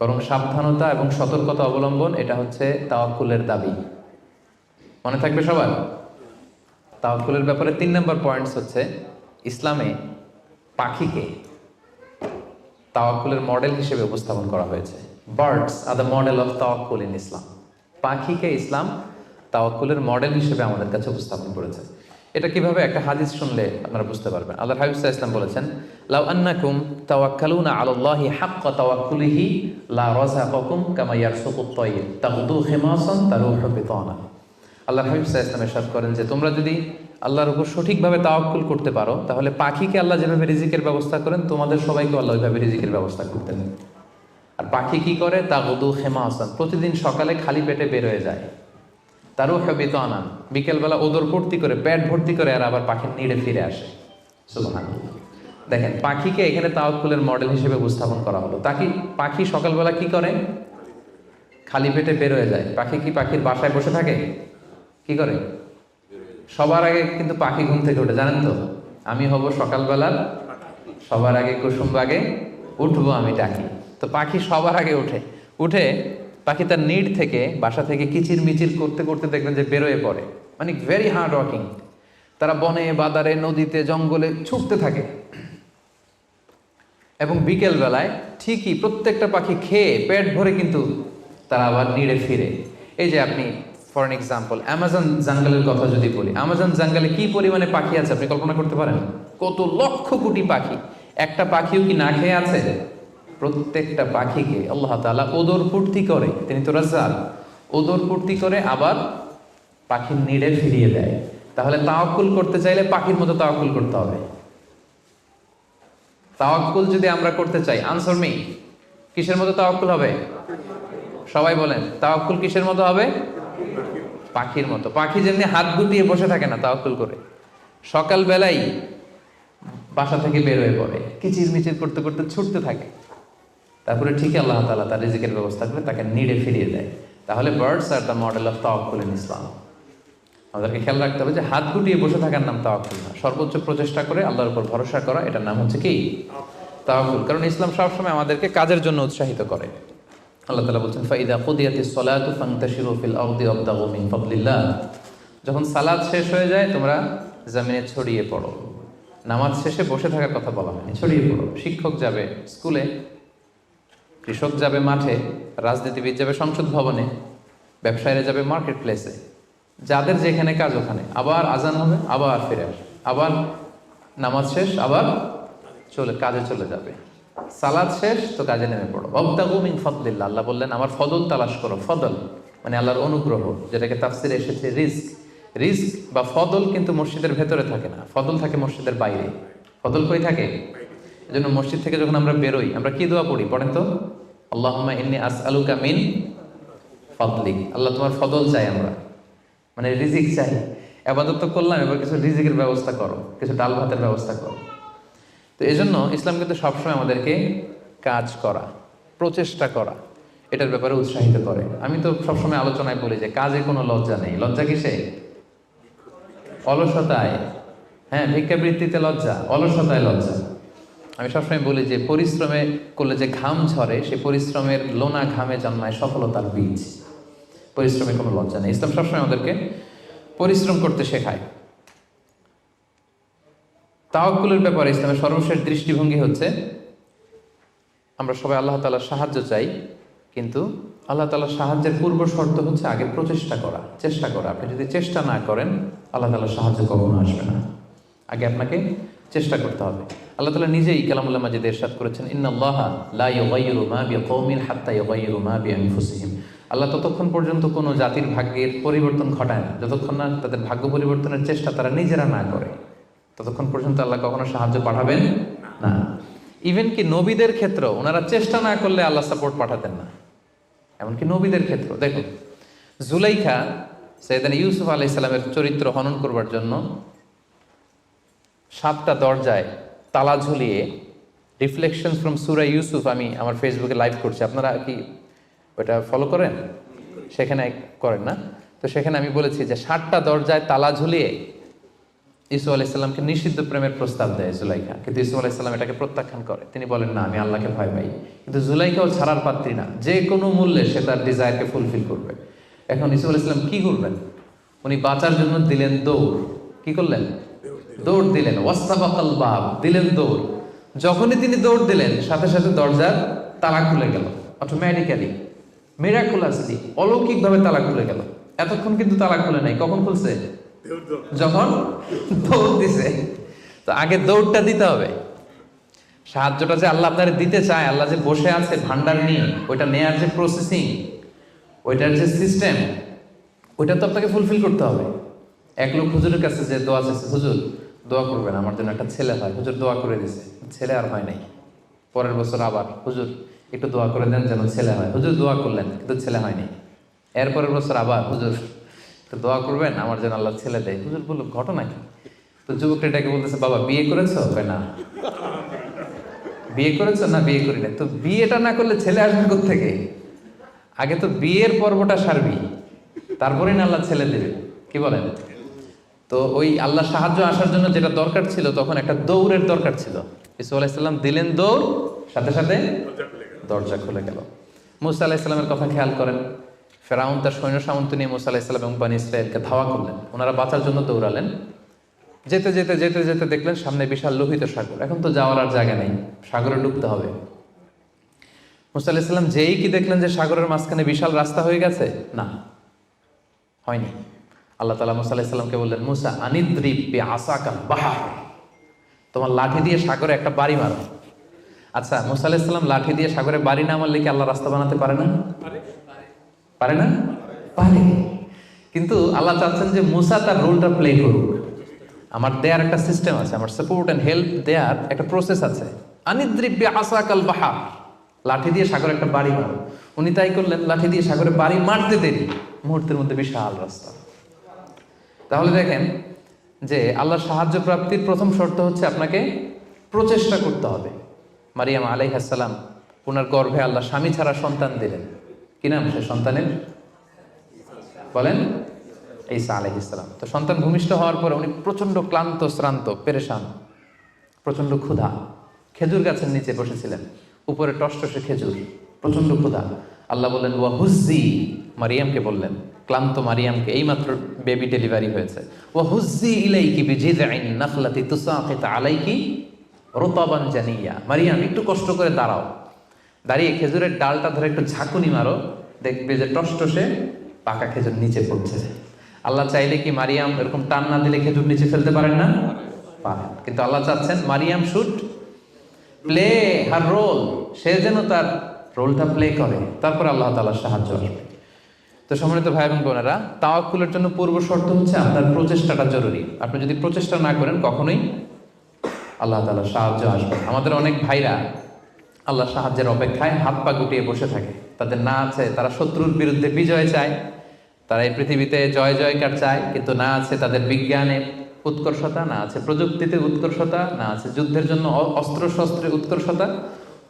বরং সাবধানতা এবং সতর্কতা অবলম্বন এটা হচ্ছে তাওয়াক্কুলের দাবি। মনে থাকবে সবার? তাওয়াক্কুলের ব্যাপারে 3 নম্বর পয়েন্টস হচ্ছে, ইসলামে পাখিকে তাওয়াক্কুলের মডেল হিসেবে উপস্থাপন করা হয়েছে। Birds are the model of তাওয়াক্কুল ইন ইসলাম। পাখিকে ইসলাম তাওয়াক্কুলের মডেল হিসেবে আমাদের কাছে উপস্থাপন করেছে। এটা কিভাবে? একটা হাদিস শুনলে আপনারা বুঝতে পারবেন। আল্লাহর হাবিব সাল্লাল্লাহু আলাইহি ওয়াসাল্লাম বলেছেন, লাউ আন্নাকুম তাওয়াক্কালুনা আলাল্লাহি হাক্কা তাওয়াক্কুলিহি লা রাযাকাকুম কামা ইয়ারযুকুত তায়র তাগদু খিমাসান তারুহু বিতানা। আল্লাহর হাবিব সাল্লাল্লাহু আলাইহি ওয়াসাল্লাম ইরশাদ করেন যে, তোমরা যদি আল্লাহর উপর সঠিকভাবে তাওয়াক্কুল করতে পারো, তাহলে পাখিকে আল্লাহ যেভাবে রিজিকের ব্যবস্থা করেন, তোমাদের সবাইকে আল্লাহ ওইভাবে রিজিকের ব্যবস্থা করতেন। আর পাখি কি করে? তাগদু খিমাসান, প্রতিদিন সকালে খালি পেটে বের হয়ে যায়। তারুহু বিতানা, বিকেলবেলা ওদর ভর্তি করে, পেট ভর্তি করে, আর আবার পাখির নিড়ে ফিরে আসে। সুবহানাল্লাহ। দেখেন, পাখিকে এখানে তাওয়াক্কুলের মডেল হিসেবে উপস্থাপন করা হলো। পাখি সকালবেলা কি করে? খালি পেটে বের হয়ে যায়। পাখি কি পাখির বাসায় বসে থাকে? কি করে? সবার আগে কিন্তু পাখি ঘুম থেকে ওঠে, জানেন তো? আমি হব সকালবেলার সবার আগে কুসুম বাগে উঠবো আমি ডাকি। তো পাখি সবার আগে উঠে পাখি তার নিড থেকে, বাসা থেকে কিচির মিচির করতে করতে দেখবেন যে বেরোয় পড়ে। মানে ভেরি হার্ড ওয়ার্কিং। তারা বনে, বাদারে, নদীতে, জঙ্গলে ছুটতে থাকে। এবং বিকেল বেলায় ঠিকই প্রত্যেকটা পাখি খেয়ে পেট ভরে কিন্তু তারা আবার নিড়ে ফিরে। এই যে আপনি ফর এন এক্সাম্পল অ্যামাজন জঙ্গলের কথা যদি বলি, অ্যামাজন জঙ্গলে কি পরিমাণে পাখি আছে আপনি কল্পনা করতে পারেন? কত লক্ষ কোটি পাখি। একটা পাখিও কি না খেয়ে আছে? প্রত্যেকটা পাখিকে আল্লাহ তাআলা ওদর পূর্তি করে, তিনি তো রাজ্জাক, ওদর পূর্তি করে আবার পাখির নিড়ে ফিরিয়ে দেয়। তাহলে তাওয়াক্কুল করতে চাইলে পাখির মতো তাওয়াক্কুল করতে হবে। তাওয়াক্কুল যদি আমরা করতে চাই, আনসার মি, কিসের মতো তাওয়াক্কুল হবে? সবাই বলেন, তাওয়াক্কুল কিসের মতো হবে? পাখির মতো। পাখি যেমনি হাত গুটিয়ে বসে থাকে না তাওয়াক্কুল করে, সকাল বেলায় বাসা থেকে বের হয়ে পড়ে, কিচির মিচির করতে করতে ছুটতে থাকে, তারপরে ঠিকই আল্লাহ তাআলা তার রিজিকের ব্যবস্থা করে তাকে নিড়ে ফিরিয়ে দেয়। তাহলে birds are the model of তাওয়াক্কুল ইন ইসলাম। আমাদেরকে খেয়াল রাখতে হবে যে হাত গুটিয়ে বসে থাকার নাম তাওয়াক্কুল না, সর্বোচ্চ প্রচেষ্টা করে আল্লাহর উপর ভরসা করা, এটার নাম হচ্ছে কি? তাওয়াক্কুল। কারণ ইসলাম সবসময় আমাদেরকে কাজের জন্য উৎসাহিত করে। আল্লাহ তাআলা বলছেন, ফাইদা কুদিয়াতিস সালাতু ফান্তাশিরু ফিল আরদি ওয়াবতাগু মিন ফাদলিল্লাহ। যখন সালাত শেষ হয়ে যায় তোমরা জমিনে ছড়িয়ে পড়ো। নামাজ শেষে বসে থাকার কথা বলা হয়নি, ছড়িয়ে পড়ো। শিক্ষক যাবে স্কুলে, কৃষক যাবে মাঠে, রাজনীতিবিদ যাবে সংসদ ভবনে, ব্যবসায়ীরা যাবে মার্কেট প্লেসে, যাদের যেখানে কাজ ওখানে। আবার আজান হবে, আবার ফিরে আসবে, আবার নামাজ শেষ, আবার কাজে চলে যাবে। সালাত শেষ তো কাজে নেমে পড়ো। ওয়াবতাগু মিন ফাদলিল্লাহ, আল্লাহ বললেন আমার ফদল তালাশ করো। ফদল মানে আল্লাহর অনুগ্রহ, যেটাকে তাফসিরে এসেছে রিজক। রিজক বা ফদল কিন্তু মসজিদের ভেতরে থাকে না, ফদল থাকে মসজিদের বাইরে। ফদল কই থাকে? এজন্য মসজিদ থেকে যখন আমরা বেরোই আমরা কি দোয়া পড়ি পড়েন তো? আল্লাহুম্মা ইন্নী আসআলুকা মিন ফাদলিক, আল্লাহ তোমার ফদল চাই আমরা, মানে রিজিক চাই। ইবাদত তো করলাম, এবার কিছু রিজিকের ব্যবস্থা করো, কিছু ডাল ভাতের ব্যবস্থা করো। তো এজন্য ইসলাম কিন্তু সবসময় আমাদেরকে কাজ করা, প্রচেষ্টা করা, এটার ব্যাপারে উৎসাহিত করে। আমি তো সবসময় আলোচনায় বলি যে কাজে কোনো লজ্জা নেই। লজ্জা কিসে? অলসতায়। হ্যাঁ, ভিক্ষাবৃত্তিতে লজ্জা, অলসতায় লজ্জা। আমি সবসময় বলি যে পরিশ্রমে করলে যে ঘাম ঝরে, সেই পরিশ্রমের লোনা ঘামে জন্মায় সফলতার বীজ। পরিশ্রমে কোনো লজ্জা নেই। ইসলাম সবসময় আমাদেরকে পরিশ্রম করতে শেখায়। তাওয়াক্কুলের ব্যাপারে ইসলামের সর্বশেষ দৃষ্টিভঙ্গি হচ্ছে আমরা সবাই আল্লাহ তাআলার সাহায্য চাই, কিন্তু আল্লাহ তাআলার সাহায্যের পূর্ব শর্ত হচ্ছে আগে প্রচেষ্টা করা, চেষ্টা করা। আপনি যদি চেষ্টা না করেন আল্লাহ তাআলার সাহায্য কখনো আসবে না। আগে আপনাকে চেষ্টা করতে হবে। আল্লাহ তাআলা নিজেই কালামুল্লাহ মাজিদে ইরশাদ করেছেন, ইন্নাল্লাহা লা ইউগাইয়িরু মা বিকওমিন হাত্তা ইউগাইয়িরু মা বিআনফুসিহিম। আল্লাহ ততক্ষণ পর্যন্ত কোনো জাতির ভাগ্যের পরিবর্তন ঘটায় না যতক্ষণ না তাদের ভাগ্য পরিবর্তনের চেষ্টা তারা নিজেরা না করে, ততক্ষণ পর্যন্ত আল্লাহ কখনো সাহায্য পাঠাবেন না। ইভেন কি নবীদের ক্ষেত্রেও ওনারা চেষ্টা না করলে আল্লাহ সাপোর্ট পাঠাতেন না। এমনকি নবীদের ক্ষেত্র দেখুন, জুলাইখা সাইয়েদনা ইউসুফ আলাইহিস সালামের চরিত্র হনন করবার জন্য 7টা দরজায় তালা ঝুলিয়ে, রিফ্লেকশনস ফ্রম সূরা ইউসুফ আমি আমার ফেসবুকে লাইভ করছি, আপনারা কি ওটা ফলো করেন? সেখানে করেন না? তো সেখানে আমি বলেছি যে 7টা দরজায় তালা ঝুলিয়ে ইউসুফ আলাইহিস সালামকে নিষিদ্ধ প্রেমের প্রস্তাব দেয় জুলাইখা, কিন্তু ইউসুফ আলাইহিস সালাম এটাকে প্রত্যাখ্যান করে। তিনি বলেন না, আমি আল্লাহকে ভয় পাই। কিন্তু জুলাইখাও ছাড়ার পাত্রী না, যে কোনো মূল্যে সে তার ডিজায়ারকে ফুলফিল করবে। এখন ইউসুফ আলাইহিস সালাম কি করবেন? উনি বাঁচার জন্য দিলেন দৌড়। কি করলেন? দৌড় দিলেন। ওয়াস্তাবাকাল বাব, দিলেন দৌড়। যখনই তিনি দৌড় দিলেন সাথে সাথে দরজার তালা খুলে গেল, অটোমেটিক্যালি, মিরাকুলাসলি, অলৌকিকভাবে তালা খুলে গেল। এতক্ষণ কিন্তু তালা খুলে নাই। কখন খুলছে? যখন দৌড় দিছে। তো আগে দৌড়টা দিতে হবে। সাহায্যটা যে আল্লাহ আপনার দিতে চায়, আল্লাহ যে বসে আছে ভান্ডার নিয়ে, ওইটা নেয়ার যে প্রসেসিং, ওইটার যে সিস্টেম, ওইটা তো আপনাকে ফুলফিল করতে হবে। এক লোক হুজুরের কাছে যে দোয়া চাইছে, হুজুর দোয়া করবেন আমার জন্য একটা ছেলে হয়। হুজুর দোয়া করে দিছে, ছেলে আর হয় নাই। পরের বছর আবার, হুজুর একটু দোয়া করে দেন যেন ছেলে হয়। হুজুর দোয়া করলেন কিন্তু ছেলে হয়নি। এরপরের বছর আবার, হুজুর তো দোয়া করবেন আমার যেন আল্লাহ ছেলে দেয়। হুজুর বলল ঘটনা কি? তো যুবকটা এটাকে বলতেছে, বাবা বিয়ে করেছো? না। বিয়ে করেছো? না, বিয়ে করি না। তো বিয়েটা না করলে ছেলে আসবে কোত্থেকে? আগে তো বিয়ের পর্বটা সারবি, তারপরে না আল্লাহ ছেলে দেবে। কি বলেন? তো ওই আল্লাহ সাহায্য আসার জন্য যেটা দরকার ছিল, তখন একটা দৌড়ের দরকার ছিল। ইসু আলাইহিসসালাম দিলেন দৌড়, সাথে সাথে দরজা খুলে গেল। মুসা আলাইহিসসালামের কথা খেয়াল করেন। ফেরাউন তার সৈন্য সামন্ত নিয়ে মুসা আলাইহিসসালাম এবং বনী ইসরাঈলকে ধাওয়া করলেন। ওনারা বাঁচার জন্য দৌড়ালেন। যেতে যেতে যেতে যেতে দেখলেন সামনে বিশাল লোহিত সাগর। এখন তো যাওয়ার আর জায়গা নেই, সাগরে ডুবতে হবে। মুসা আলাইহিস সালাম যেই কি দেখলেন যে সাগরের মাঝখানে বিশাল রাস্তা হয়ে গেছে, না, হয়নি। আল্লাহ তাআলা মুসা আলাইহিস সালামকে বললেন, মুসা আনিদ্রিব বিআসাকাল বাহর, তোমার লাঠি দিয়ে সাগরে একটা বাড়ি মারো। আচ্ছা, মুসা আলাইহিস সালাম লাঠি দিয়ে সাগরে বাড়ি না মারলে কি আল্লাহ রাস্তা বানাতে পারে না? পারে না? পারে। কিন্তু আল্লাহ চাচ্ছেন যে মুসা তার রোলটা প্লে করুক। আমার দেয়ার একটা সিস্টেম আছে, আমার সাপোর্ট এন্ড হেল্প দেয়ার একটা প্রসেস আছে। আনিদ্রিব বিআসাকাল বাহর, লাঠি দিয়ে সাগরে একটা বাড়ি মারো। উনি তাই করলেন, লাঠি দিয়ে সাগরে বাড়ি মারতে দেরি, মুহূর্তের মধ্যে বিশাল রাস্তা। তাহলে দেখেন যে আল্লাহর সাহায্য প্রাপ্তির প্রথম শর্ত হচ্ছে আপনাকে প্রচেষ্টা করতে হবে। মারিয়াম আলাইহিস সালাম, ওনার গর্ভে আল্লাহ স্বামী ছাড়া সন্তান দিলেন। কি নাম সে সন্তানের? বলেন, ঈসা আলাইহিস সালাম। তো সন্তান ভূমিষ্ঠ হওয়ার পরে উনি প্রচন্ড ক্লান্ত, শ্রান্ত, পেরেশান, প্রচন্ড ক্ষুধা। খেজুর গাছের নিচে বসেছিলেন, উপরে টসটসে খেজুর, প্রচন্ড ক্ষুধা। আল্লাহ বললেন ওয়া হুজ্জি, মারিয়ামকে বললেন, ক্লান্ত মারিয়ামকে, এইমাত্র বেবি ডেলিভারি হয়েছে, ওয়া হুজ্জি ইলাইকি বিজিযআইন নাখলাতি তুসাকিত আলাইকি রুতাবান জানিয়া। মারিয়াম একটু কষ্ট করে দাঁড়াও, দাঁড়িয়ে খেজুরের ডালটা ধরে একটু ঝাঁকুনি মারো, দেখবে যে টসটসে পাকা খেজুর নিচে পড়ছে। আল্লাহ চাইলে কি মারিয়াম এরকম টান না দিলে খেজুর নিচে ফেলতে পারেন না? পারেন। কিন্তু আল্লাহ চাচ্ছেন Maryam should play her role, সে যেন তার রোলটা প্লে করে, তারপরে আল্লাহ তাআলার সাহায্য আসবে। তো সম্মানিত ভাই এবং বোনেরা, তাওয়াক্কুলের জন্য পূর্ব শর্ত হচ্ছে আপনার প্রচেষ্টাটা জরুরি। আপনি যদি প্রচেষ্টা না করেন কখনোই আল্লাহ তাআলার সাহায্য আসবে। আমাদের অনেক ভাইরা আল্লাহ সাহায্যের অপেক্ষায় হাত পা গুটিয়ে বসে থাকে, তাদের না আছে তারা শত্রুর বিরুদ্ধে বিজয় চায়, তারা এই পৃথিবীতে জয় জয়কার চায়, কিন্তু না আছে তাদের বিজ্ঞানে উৎকর্ষতা, না আছে প্রযুক্তিতে উৎকর্ষতা, না আছে যুদ্ধের জন্য অস্ত্র শস্ত্রের উৎকর্ষতা,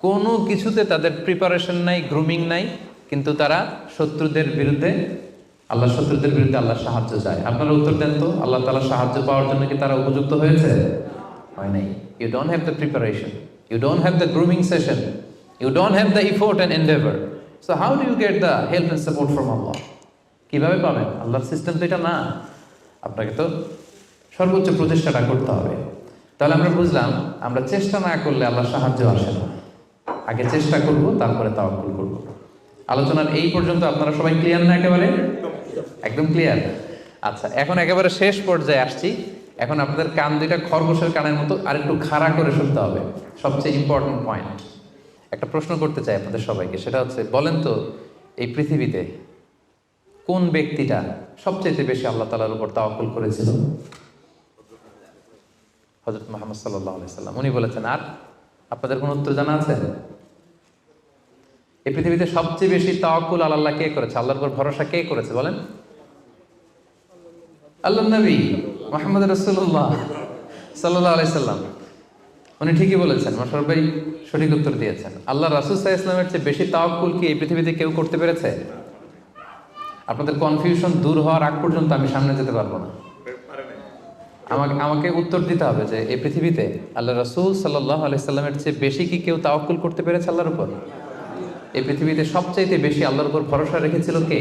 কোনো কিছুতে তাদের প্রিপারেশন নাই, গ্রুমিং নাই, কিন্তু তারা শত্রুদের বিরুদ্ধে শত্রুদের বিরুদ্ধে আল্লাহ সাহায্য চায়। আপনারা উত্তর দেন তো, আল্লাহ তাআলা সাহায্য পাওয়ার জন্য কি তারা উপযুক্ত হয়েছে? হয় নাই। You don't have the preparation, you don't have the grooming session, you don't have the effort and endeavour, so how do you get the help and support from Allah? কিভাবে পাবেন? আল্লাহর সিস্টেম তো এটা না। আপনাকে তো সর্বোচ্চ প্রচেষ্টাটা করতে হবে। তাহলে আমরা বুঝলাম, আমরা চেষ্টা না করলে আল্লাহ সাহায্য আসে না। আগে চেষ্টা করব, তারপরে তাওয়াক্কুল করব। আলোচনার এই পর্যন্ত আপনারা সবাই ক্লিয়ার না? একেবারে একদম ক্লিয়ার। আচ্ছা, এখন একেবারে শেষ পর্যায়ে আসছি। এখন আপনাদের কান দুইটা খরগোশের কানের মতো আর একটু খাড়া করে শুনতে হবে। সবচেয়ে ইম্পর্টেন্ট পয়েন্ট। একটা প্রশ্ন করতে চাই আপনাদের সবাইকে, সেটা হচ্ছে, বলেন তো এই পৃথিবীতে কোন ব্যক্তিটা সবচেয়ে বেশি আল্লাহ তাআলার উপর তাওয়াক্কুল করেছিল? হযরত মুহাম্মদ সাল্লাল্লাহু আলাইহি সাল্লাম। উনি বলেছেন। আর আপনাদের কোন উত্তর জানা আছে? এই পৃথিবীতে সবচেয়ে বেশি তাওয়াক্কুল আল্লাহ কে করেছে? আল্লাহর উপর ভরসা কে করেছে বলেন? আল্লাহর নবী মুহাম্মদ রাসূলুল্লাহ সাল্লাল্লাহু আলাইহি সাল্লাম। উনি ঠিকই বলেছেন, মাশাআল্লাহ ভাই সঠিক উত্তর দিয়েছেন। আল্লাহ রাসূল সাল্লাল্লাহু আলাইহি ওয়াসাল্লামের চেয়ে বেশি তাওয়াক্কুল কি এই পৃথিবীতে কেউ করতে পেরেছে? আপনাদের কনফিউশন দূর হওয়ার আগ পর্যন্ত আমি সামনে যেতে পারবো না। আমাকে উত্তর দিতে হবে যে এই পৃথিবীতে আল্লাহ রাসূল সাল্লাল্লাহু আলাইহি সাল্লামের চেয়ে বেশি কি কেউ তাওয়াক্কুল করতে পেরেছে আল্লাহর উপর? এই পৃথিবীতে সবচাইতে বেশি আল্লাহর উপর ভরসা রেখেছিল কে?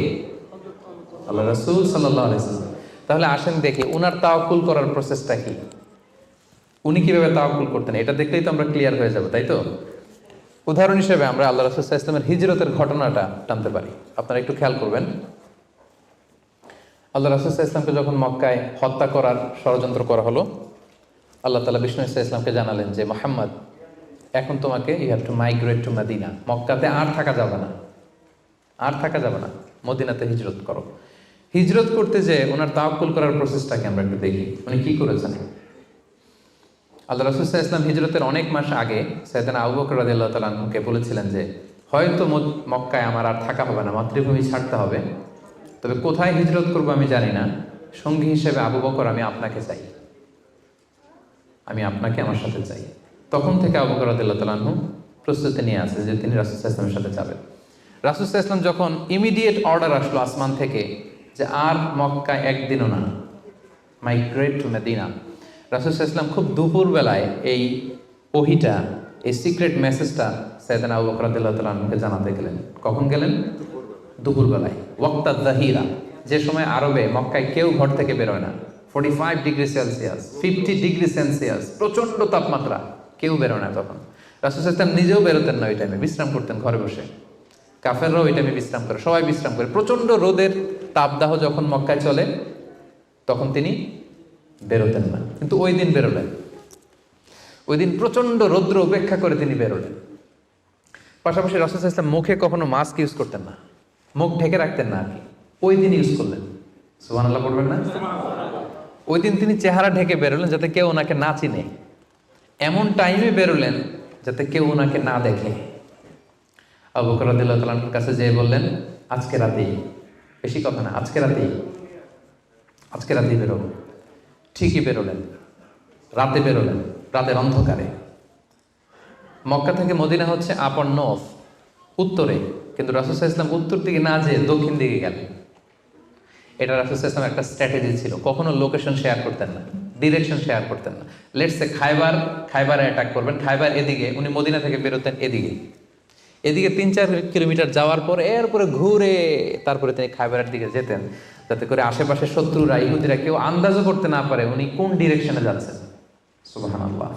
আল্লাহ রাসূল সাল্লাল্লাহু আলাইহি সাল্লাম। তাহলে আসেন দেখি উনার তাওয়াক্কুল করার প্রসেসটা কি, উনি কিভাবে তাওয়াক্কুল করতেন। এটা দেখলেই তো আমরা ক্লিয়ার হয়ে যাব, তাই তো? উদাহরণ হিসেবে আমরা আল্লাহ রাসূল সাল্লাল্লাহু আলাইহি ওয়াসাল্লামের হিজরতের ঘটনাটা টানতে পারি। আপনারা একটু খেয়াল করবেন। আল্লাহ রাসূল সাল্লাল্লাহু আলাইহি ওয়াসাল্লামকে যখন মক্কায় হত্যা করার ষড়যন্ত্র করা হলো, আল্লাহ তাআলা বিষ্ণু সাল্লাল্লাহু আলাইহি ওয়াসাল্লামকে জানালেন যে মুহাম্মদ, এখন তোমাকে you have to migrate to Medina. মক্কাতে আর থাকা যাবে না, আর থাকা যাবে না, মদিনাতে হিজরত করো। হিজরত করতে যে ওনার তাওয়াক্কুল করার প্রসেসটাকে আমরা একটু দেখি, উনি কি করেছেন। আল্লাহ রাসূল সাল্লাল্লাহু আলাইহি ওয়াসাল্লাম হিজরতের অনেক মাস আগে সাইয়েদনা আবু বকর রাদিয়াল্লাহু তাআলা আনহুকে বলেছিলেন যে হয়তো মক্কায় আমার আর থাকা হবে না, মাতৃভূমি ছাড়তে হবে, তবে কোথায় হিজরত করবো আমি জানি না, সঙ্গী হিসেবে আবু বকর আমি আপনাকে চাই, আমি আপনাকে আমার সাথে চাই। তখন থেকে আবু বকর রাদিয়াল্লাহু তাআলা আনহু প্রস্তুতি নিয়ে আছে যে তিনি রাসূল সাল্লাল্লাহু আলাইহি ওয়াসাল্লামের সাথে যাবেন। রাসূল সাল্লাল্লাহু আলাইহি ওয়াসাল্লাম যখন ইমিডিয়েট অর্ডার আসলো আসমান থেকে যে আর মক্কায় একদিনও না, মাইগ্রেট টু মদিনা, রাসূল সাল্লাল্লাহু আলাইহি ওয়াসাল্লাম খুব দুপুর বেলায় এই ওহীটা, এই সিক্রেট মেসেজটা সাইয়েদনা আবু বকর রাদিয়াল্লাহু তাআলা আনহুকে জানাতে গেলেন। কখন গেলেন? দুপুর বেলায়, ওয়াক্তা যাহিরা, যে সময় আরবে মক্কায় কেউ ঘর থেকে বেরোয় না। 45 ডিগ্রি সেলসিয়াস, 50 ডিগ্রি সেলসিয়াস, প্রচন্ড তাপমাত্রা, কেউ বেরোয় না তখন। রাসূল সাল্লাল্লাহু আলাইহি ওয়াসাল্লাম নিজেও বেরোতেন না ওই টাইমে, বিশ্রাম করতেন ঘরে বসে। কাফেররাও ওই টাইমে বিশ্রাম করে, সবাই বিশ্রাম করে। প্রচন্ড রোদের তাপদাহ যখন মক্কায় চলে তখন তিনি বেরোতেন না, কিন্তু ওই দিন বেরোলেন। ওই দিন প্রচন্ড রৌদ্র উপেক্ষা করে তিনি বেরোলেন। পাশাপাশি রাসূল সাল্লাল্লাহু আলাইহি ওয়াসাল্লাম মুখে কখনো মাস্ক ইউজ করতেন না, মুখ ঢেকে রাখতেন না আর কি, ওই দিন ইউজ করলেন। সুবহানাল্লাহ পড়বেন না? ওই দিন তিনি চেহারা ঢেকে বেরোলেন যাতে কেউ ওনাকে না চিনে, এমন টাইমে বেরোলেন যাতে কেউ ওনাকে না দেখে। আবু বকর রাদিয়াল্লাহু তাআলার কাছে যেয়ে বললেন, আজকে রাতেই, বেশি কথা না, আজকে রাতেই, আজকে রাতেই বেরোবো। ঠিকই বেরোলেন, রাতে বেরোলেন, রাতের অন্ধকারে। মক্কা থেকে মদিনা হচ্ছে আপ অর নর্থ, উত্তরে, কিন্তু রাসূল সাল্লাল্লাহু আলাইহি ওয়াসাল্লাম উত্তর দিকে না যেয়ে দক্ষিণ দিকে গেলেন। এটা রাসূল সাল্লাল্লাহু আলাইহি ওয়াসাল্লাম একটা স্ট্র্যাটেজি ছিল, কখনো লোকেশন শেয়ার করতেন না, ডিরেকশন শেয়ার করতেন না। লেটস সে খাইবারে অ্যাটাক করবেন, খাইবার এদিকে, উনি মদিনা থেকে বেরোতেন এদিকে, এদিকে 3-4 কিলোমিটার যাওয়ার পর এরপরে ঘুরে তারপরে তিনি খাইবারের দিকে যেতেন, যাতে করে আশেপাশে শত্রুরা, ইহুদিরা কেউ আন্দাজও করতে না পারে উনি কোন ডিরেকশনে যাচ্ছেন। সুবহানাল্লাহ।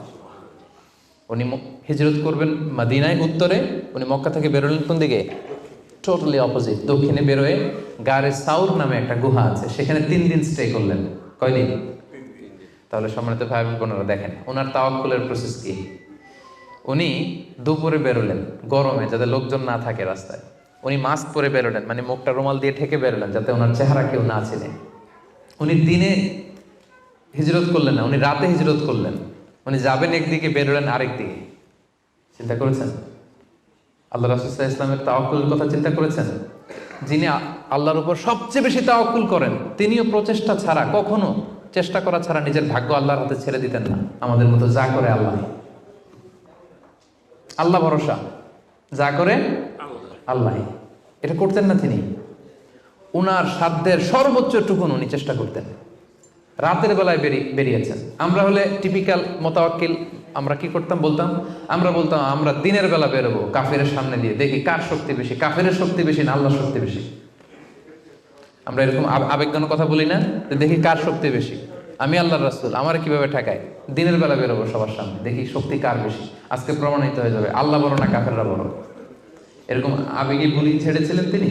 উনি হিজরত করবেন মদিনায় উত্তরে, উনি মক্কা থেকে বেরোলেন কোন দিকে? টোটালি অপোজিট, দক্ষিণে বেরোয় গারে সাউর নামে একটা গুহা আছে, সেখানে 3 দিন স্টে করলেন। কয়দিন? তাহলে সম্মানিত ভাই বোনেরা দেখেন ওনার তাওয়াক্কুলের প্রসেস কি। উনি দুপুরে বেরোলেন গরমে, যাতে লোকজন না থাকে রাস্তায়। উনি মাস্ক পরে বেরোলেন, মানে মুখটা রুমাল দিয়ে ঢেকে বেরোলেন যাতে ওনার চেহারা কেউ না চিনে। উনি দিনে হিজরত করলেন না, উনি রাতে হিজরত করলেন। উনি যাবেন একদিকে, বেরোলেন আরেক দিকে। চিন্তা করেছেন আল্লাহ রাসূল সাল্লাল্লাহু আলাইহি ওয়াসাল্লামের তাওয়াক্কুলের কথা? চিন্তা করেছেন? যিনি আল্লাহর উপর সবচেয়ে বেশি তাওয়াক্কুল করেন, তিনিও প্রচেষ্টা ছাড়া, কখনো চেষ্টা করা ছাড়া নিজের ভাগ্য আল্লাহর হাতে ছেড়ে দিতেন না। আমাদের মতো যা করে আল্লাহ, আল্লাহ ভরসা, যা করে আল্লাহ, এটা করতেন না তিনি। উনার সাধ্যের সর্বোচ্চ টুকুন উনি চেষ্টা করতেন। রাতের বেলায় বেরিয়েছেন। আমরা হলে টিপিক্যাল মোতাওয়াক্কিল, আমরা কি করতাম? আমরা বলতাম আমরা দিনের বেলা বেরোবো কাফেরের সামনে দিয়ে, দেখি কার শক্তি বেশি, কাফেরের শক্তি বেশি না আল্লাহর শক্তি বেশি। আমরা এরকম আবেগঘন কথা বলি না, যে দেখি কার শক্তি বেশি, আমি আল্লাহর রাসূল, আমার কিভাবে ঠেকায়, দিনের বেলা বেরোবো সবার সামনে, দেখি শক্তি কার বেশি, আজকে প্রমাণিত হয়ে যাবে আল্লাহ বড় না কাফেররা বড়। এরকম আবেগী বুলি ছেড়েছিলেন তিনি।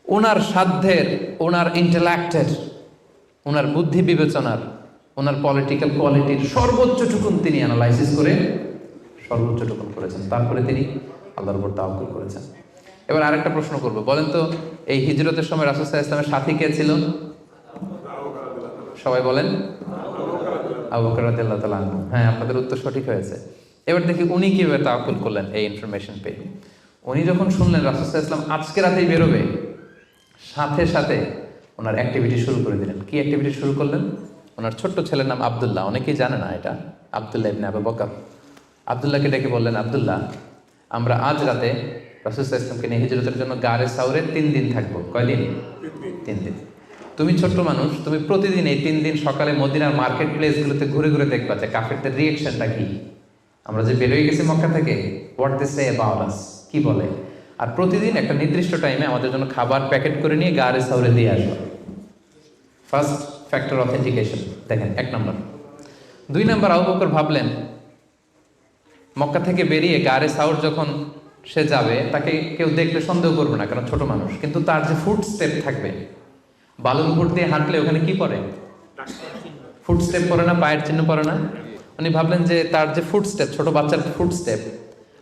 ওনার সাধ্যের, ওনার ইন্টেলেক্টের, ওনার বুদ্ধি বিবেচনার, ওনার পলিটিক্যাল কোয়ালিটির সর্বোচ্চ টুকুন তিনি অ্যানালাইসিস করে সর্বোচ্চ টুকুন করেছেন। তারপরে তিনি আল্লাহর উপর তাওয়াক্কুল করেছেন। এবার আরেকটা প্রশ্ন করব, বলেন তো এই হিজরতের সময় রাসূল সাল্লাল্লাহু আলাইহি ওয়াসাল্লামের সাথী কে ছিল? সবাই বলেন আবু বকর রাদিয়াল্লাহু তাআলা আনহু। হ্যাঁ, আপনাদের উত্তর সঠিক হয়েছে। এবার দেখি উনি কিভাবে তাওয়াক্কুল করলেন এই ইনফরমেশন পেয়ে। উনি যখন শুনলেন রাসূল সাল্লাল্লাহু আলাইহি ওয়াসাল্লাম আজকে রাতেই বেরোবে, সাথে সাথে ওনার অ্যাক্টিভিটি শুরু করে দিলেন। কি অ্যাক্টিভিটি শুরু করলেন? ওনার ছোট্ট ছেলের নাম আব্দুল্লাহ, অনেকেই জানে না এটা, আব্দুল্লাহ ইবনে আবু বকর। আব্দুল্লাহকে ডেকে বললেন, আব্দুল্লাহ, আমরা আজ রাতে রাসূল সাল্লাল্লাহু আলাইহি ওয়াসাল্লামকে নিয়ে হিজরতের জন্য গারে সাউরে 3 দিন থাকবো। কয়দিন? 3 দিন। তুমি ছোট্ট মানুষ, তুমি প্রতিদিন এই 3 দিন সকালে মদিনার মার্কেট প্লেসগুলোতে ঘুরে ঘুরে দেখবা যে কাফেরদের রিয়েকশনটা কি। আমরা যে বেরোয় গেছি মক্কা থেকে, what they say about us, কি বলে। আর প্রতিদিন একটা নির্দিষ্ট টাইমে আমাদের জন্য খাবার প্যাকেট করে নিয়ে গারে সাউরে দিয়ে আসবে। ফার্স্ট ফ্যাক্টর অথেন্টিকেশন দেখেন, 1 নম্বর। 2 নম্বর, আবু বকর ভাবলেন মক্কা থেকে বেরিয়ে গারে সাউর যখন সে যাবে, তাকে কেউ দেখলে সন্দেহ করবে না, কারণ ছোট মানুষ। কিন্তু তার যে ফুট স্টেপ থাকবে, বালুর উপর দিয়ে হাঁটলে ওখানে কি পড়ে? ফুট স্টেপ পড়ে না, পায়ের চিহ্ন পড়ে না? উনি ভাবলেন যে তার যে ফুট স্টেপ, ছোট বাচ্চার ফুট স্টেপ,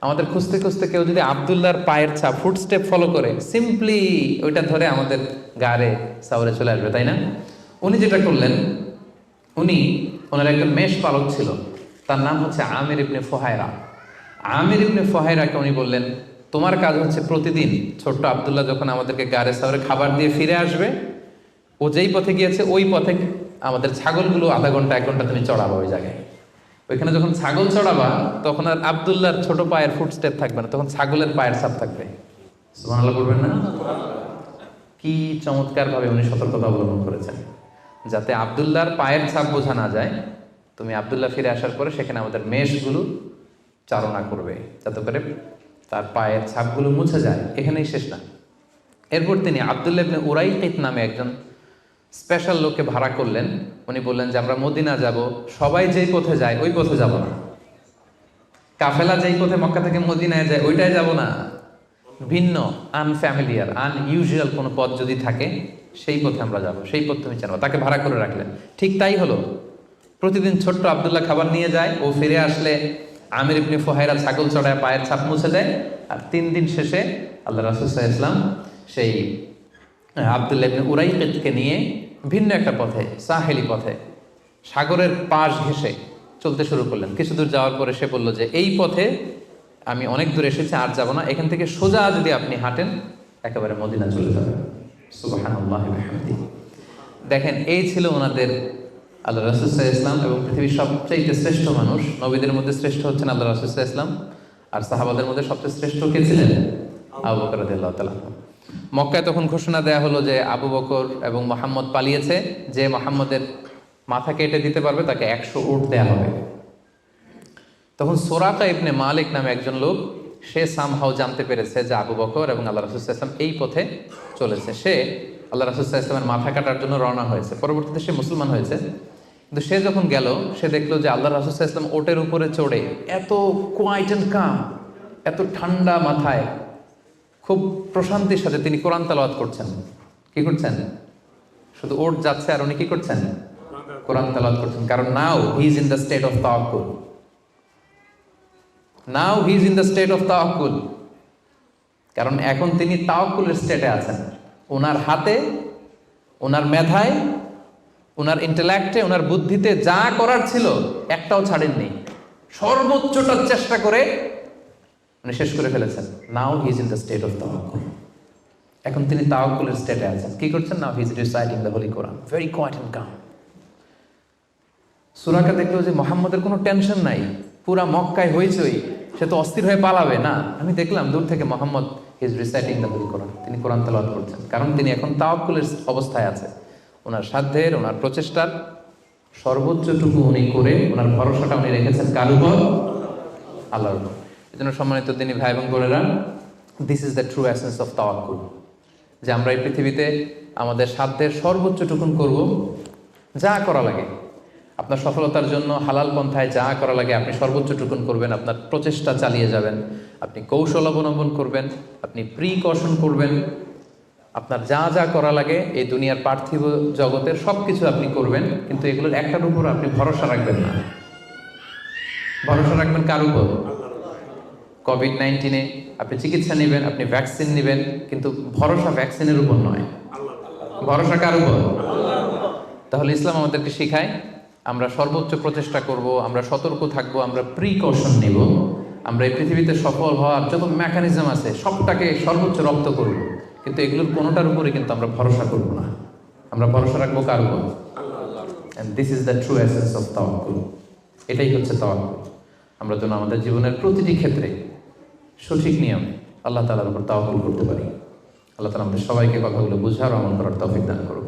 আমাদের খুঁজতে খুঁজতে কেউ যদি আব্দুল্লাহর পায়ের ছাপ, ফুট স্টেপ ফলো করে, সিম্পলি ওইটা ধরে আমাদের গারে সাউরে চলে আসবে, তাই না? উনি যেটা করলেন, ওনার একজন মেষ পালক ছিল, তার নাম হচ্ছে আমির ইবনে ফুহায়রা। আমির ইবনে ফুহায়রাকে উনি বললেন, তোমার কাজ হচ্ছে প্রতিদিন ছোট্ট আব্দুল্লাহ যখন আমাদেরকে গারে সাউরে খাবার দিয়ে ফিরে আসবে, ও যেই পথে গিয়েছে ওই পথে আমাদের ছাগলগুলো আধা ঘন্টা 1 ঘন্টা তুমি চড়াবা ওই জায়গায়। ওইখানে যখন ছাগল চড়াবা, তখন আর আব্দুল্লাহর ছোট পায়ের ফুট স্টেপ থাকবে না, তখন ছাগলের পায়ের ছাপ থাকবে। সুবহানাল্লাহ বলবেন না? কি চমৎকার ভাবে উনি সতর্কতা অবলম্বন করেছেন, যাতে আব্দুল্লাহর পায়ের ছাপ বোঝা না যায়। তুমি আব্দুল্লাহ ফিরে আসার পরে সেখানে আমাদের মেষগুলো চারণা করবে, যাতে করে তার পায়ের ছাপগুলো মুছে যায়। এখানেই শেষ না। এরপর তিনি আব্দুল্লাহ ইবনে উরাইকিত নামে একজন স্পেশাল লোককে ভাড়া করলেন। উনি বললেন যে আমরা মদিনা যাব, সবাই যেই পথে যায় ওই পথে যাব না, কাফেলা যেই পথে মক্কা থেকে মদিনায় যায় ওইটাই যাব না, ভিন্ন আনফ্যামিলিয়ার আনইউজুয়াল কোনো পথ যদি থাকে সেই পথে আমরা যাব, সেই পথ তুমি জানো। তাকে ভাড়া করে রাখলেন। ঠিক তাই হলো। প্রতিদিন ছোট্ট আব্দুল্লাহ খাবার নিয়ে যায়, ও ফিরে আসলে আমির ইবনে ফুহায়রা ছাগল চড়ায় পায়ের ছাপ মুছে দেয়। আর 3 দিন শেষে আল্লাহ রাসূল সাল্লাল্লাহু আলাইহি ওয়াসাল্লাম সেই আব্দুল্লাহ ইবনে উরাইকিতকে নিয়ে ভিন্ন একটা পথে, সাহেলি পথে, সাগরের পাশ ঘেঁষে চলতে শুরু করলেন। কিছু দূর যাওয়ার পরে সে বলল যে এই পথে আমি অনেক দূর এসেছি, আর যাব না, এখান থেকে সোজা যদি আপনি হাঁটেন একেবারে মদিনা চলে যাবেন। সুবহানাল্লাহি ওয়া বিহামদিহি। দেখেন, এই ছিল ওনাদের আল্লাহ রাসূল সাল্লাল্লাহু আলাইহি ওয়াসাল্লাম, এবং পৃথিবীর সবচেয়ে শ্রেষ্ঠ মানুষ। নবীদের মধ্যে শ্রেষ্ঠ হচ্ছেন আল্লাহ রাসূল সাল্লাল্লাহু আলাইহি ওয়াসাল্লাম, আর সাহাবাদের মধ্যে সবচেয়ে শ্রেষ্ঠ কে ছিলেন? আবু বকর রাদিয়াল্লাহু তাআলা। মক্কায় তখন ঘোষণা দেয়া হলো যে আবু বকর এবং মুহাম্মদ পালিয়েছে, যে মুহাম্মদের মাথা কেটে দিতে পারবে তাকে 100 উট দেয়া হবে। তখন সুরাকা ইবনে মালিক নামে একজন লোক, সে সামহাও জানতে পেরেছে যে আবু বকর এবং আল্লাহ রাসূল সাল্লাল্লাহু আলাইহি ওয়াসাল্লাম এই পথে চলেছে। সে আল্লাহ রাসূল সাল্লাল্লাহু আলাইহি ওয়াসাল্লামের মাথা কাটার জন্য রওনা হয়েছে। পরবর্তীতে সে মুসলমান হয়েছে। কিন্তু সে যখন গেল, সে দেখলো যে আল্লাহ রাসূল সাল্লাল্লাহু আলাইহি ওয়াসাল্লাম ওটের উপরে চড়ে এত কোয়াইট এন্ড কাম, এত ঠান্ডা মাথায়, খুব প্রশান্তির সাথে তিনি কোরআন তেলাওয়াত করছেন। কি করছেন? শুধু ওট যাচ্ছে আর উনি কি করছেন? কোরআন তেলাওয়াত করছেন। কারণ now he is in the state of তাওয়াক্কুল। Now he is in the state of তাওয়াক্কুল। কারণ এখন তিনি তাওয়াক্কুলের স্টেটে আছেন। ওনার হাতে, ওনার মেধায় ওনার ইন্টেলেক্টে, ওনার বুদ্ধিতে যা করার ছিল একটাও ছাড়েননি, সর্বোচ্চটা চেষ্টা করে উনি শেষ করে ফেলেছেন। Now he is in the state of তাওয়াক্কুল। এখন তিনি তাওয়াক্কুলের স্টেটে আছেন। কি করছেন? Now he is reciting the holy Quran, very quiet and calm. সূরাকে দেখলো যে মুহাম্মদের কোনো টেনশন নাই, পুরা মক্কায় হইচই, সে তো অস্থির হয়ে পালাবে না। আমি দেখলাম দূর থেকে Muhammad he is reciting the holy Quran, তিনি কোরআন তেলাওয়াত করছেন, কারণ তিনি এখন তাওয়াক্কুলের অবস্থায় আছে। ওনার সাধ্যের, ওনার প্রচেষ্টার সর্বোচ্চটুকু উনি করে ওনার ভরসাটা উনি রেখেছেন কার উপর? আল্লাহর উপর। এই জন্য সম্মানিত দিনী ভাই এবং বোনেরা, this is the true essence of তাওয়াক্কুল, যে আমরা এই পৃথিবীতে আমাদের সাধ্যের সর্বোচ্চটুকুন করব, যা করা লাগে আপনার সফলতার জন্য হালাল পন্থায় যা করা লাগে আপনি সর্বোচ্চটুকুন করবেন, আপনার প্রচেষ্টা চালিয়ে যাবেন, আপনি কৌশল অবলম্বন করবেন, আপনি প্রিকশন করবেন, আপনার যা যা করা লাগে এই দুনিয়ার পার্থিব জগতের সব কিছু আপনি করবেন, কিন্তু এগুলোর একটার উপর আপনি ভরসা রাখবেন না। ভরসা রাখবেন কার উপর? কোভিড-19 আপনি চিকিৎসা নেবেন, আপনি ভ্যাকসিন নেবেন, কিন্তু ভরসা ভ্যাকসিনের উপর নয়, ভরসা কার উপর? তাহলে ইসলাম আমাদেরকে শেখায় আমরা সর্বোচ্চ প্রচেষ্টা করব, আমরা সতর্ক থাকব, আমরা প্রিকশন নেব, আমরা এই পৃথিবীতে সফল হওয়ার যত মেকানিজম আছে সবটাকে সর্বোচ্চ রপ্ত করব, কিন্তু এগুলোর কোনোটার উপরে কিন্তু আমরা ভরসা করব না। আমরা ভরসা রাখবো কার উপর? And this is the true essence of তাওয়াক্কুল। এটাই হচ্ছে তাওয়াক্কুল। আমরা যেন আমাদের জীবনের প্রতিটি ক্ষেত্রে সঠিক নিয়মে আল্লাহ তাআলার উপর তাওয়াক্কুল করতে পারি। আল্লাহ তাআলা আমাদের সবাইকে কথাগুলো বুঝার ও আমল করার তৌফিক দান করুন।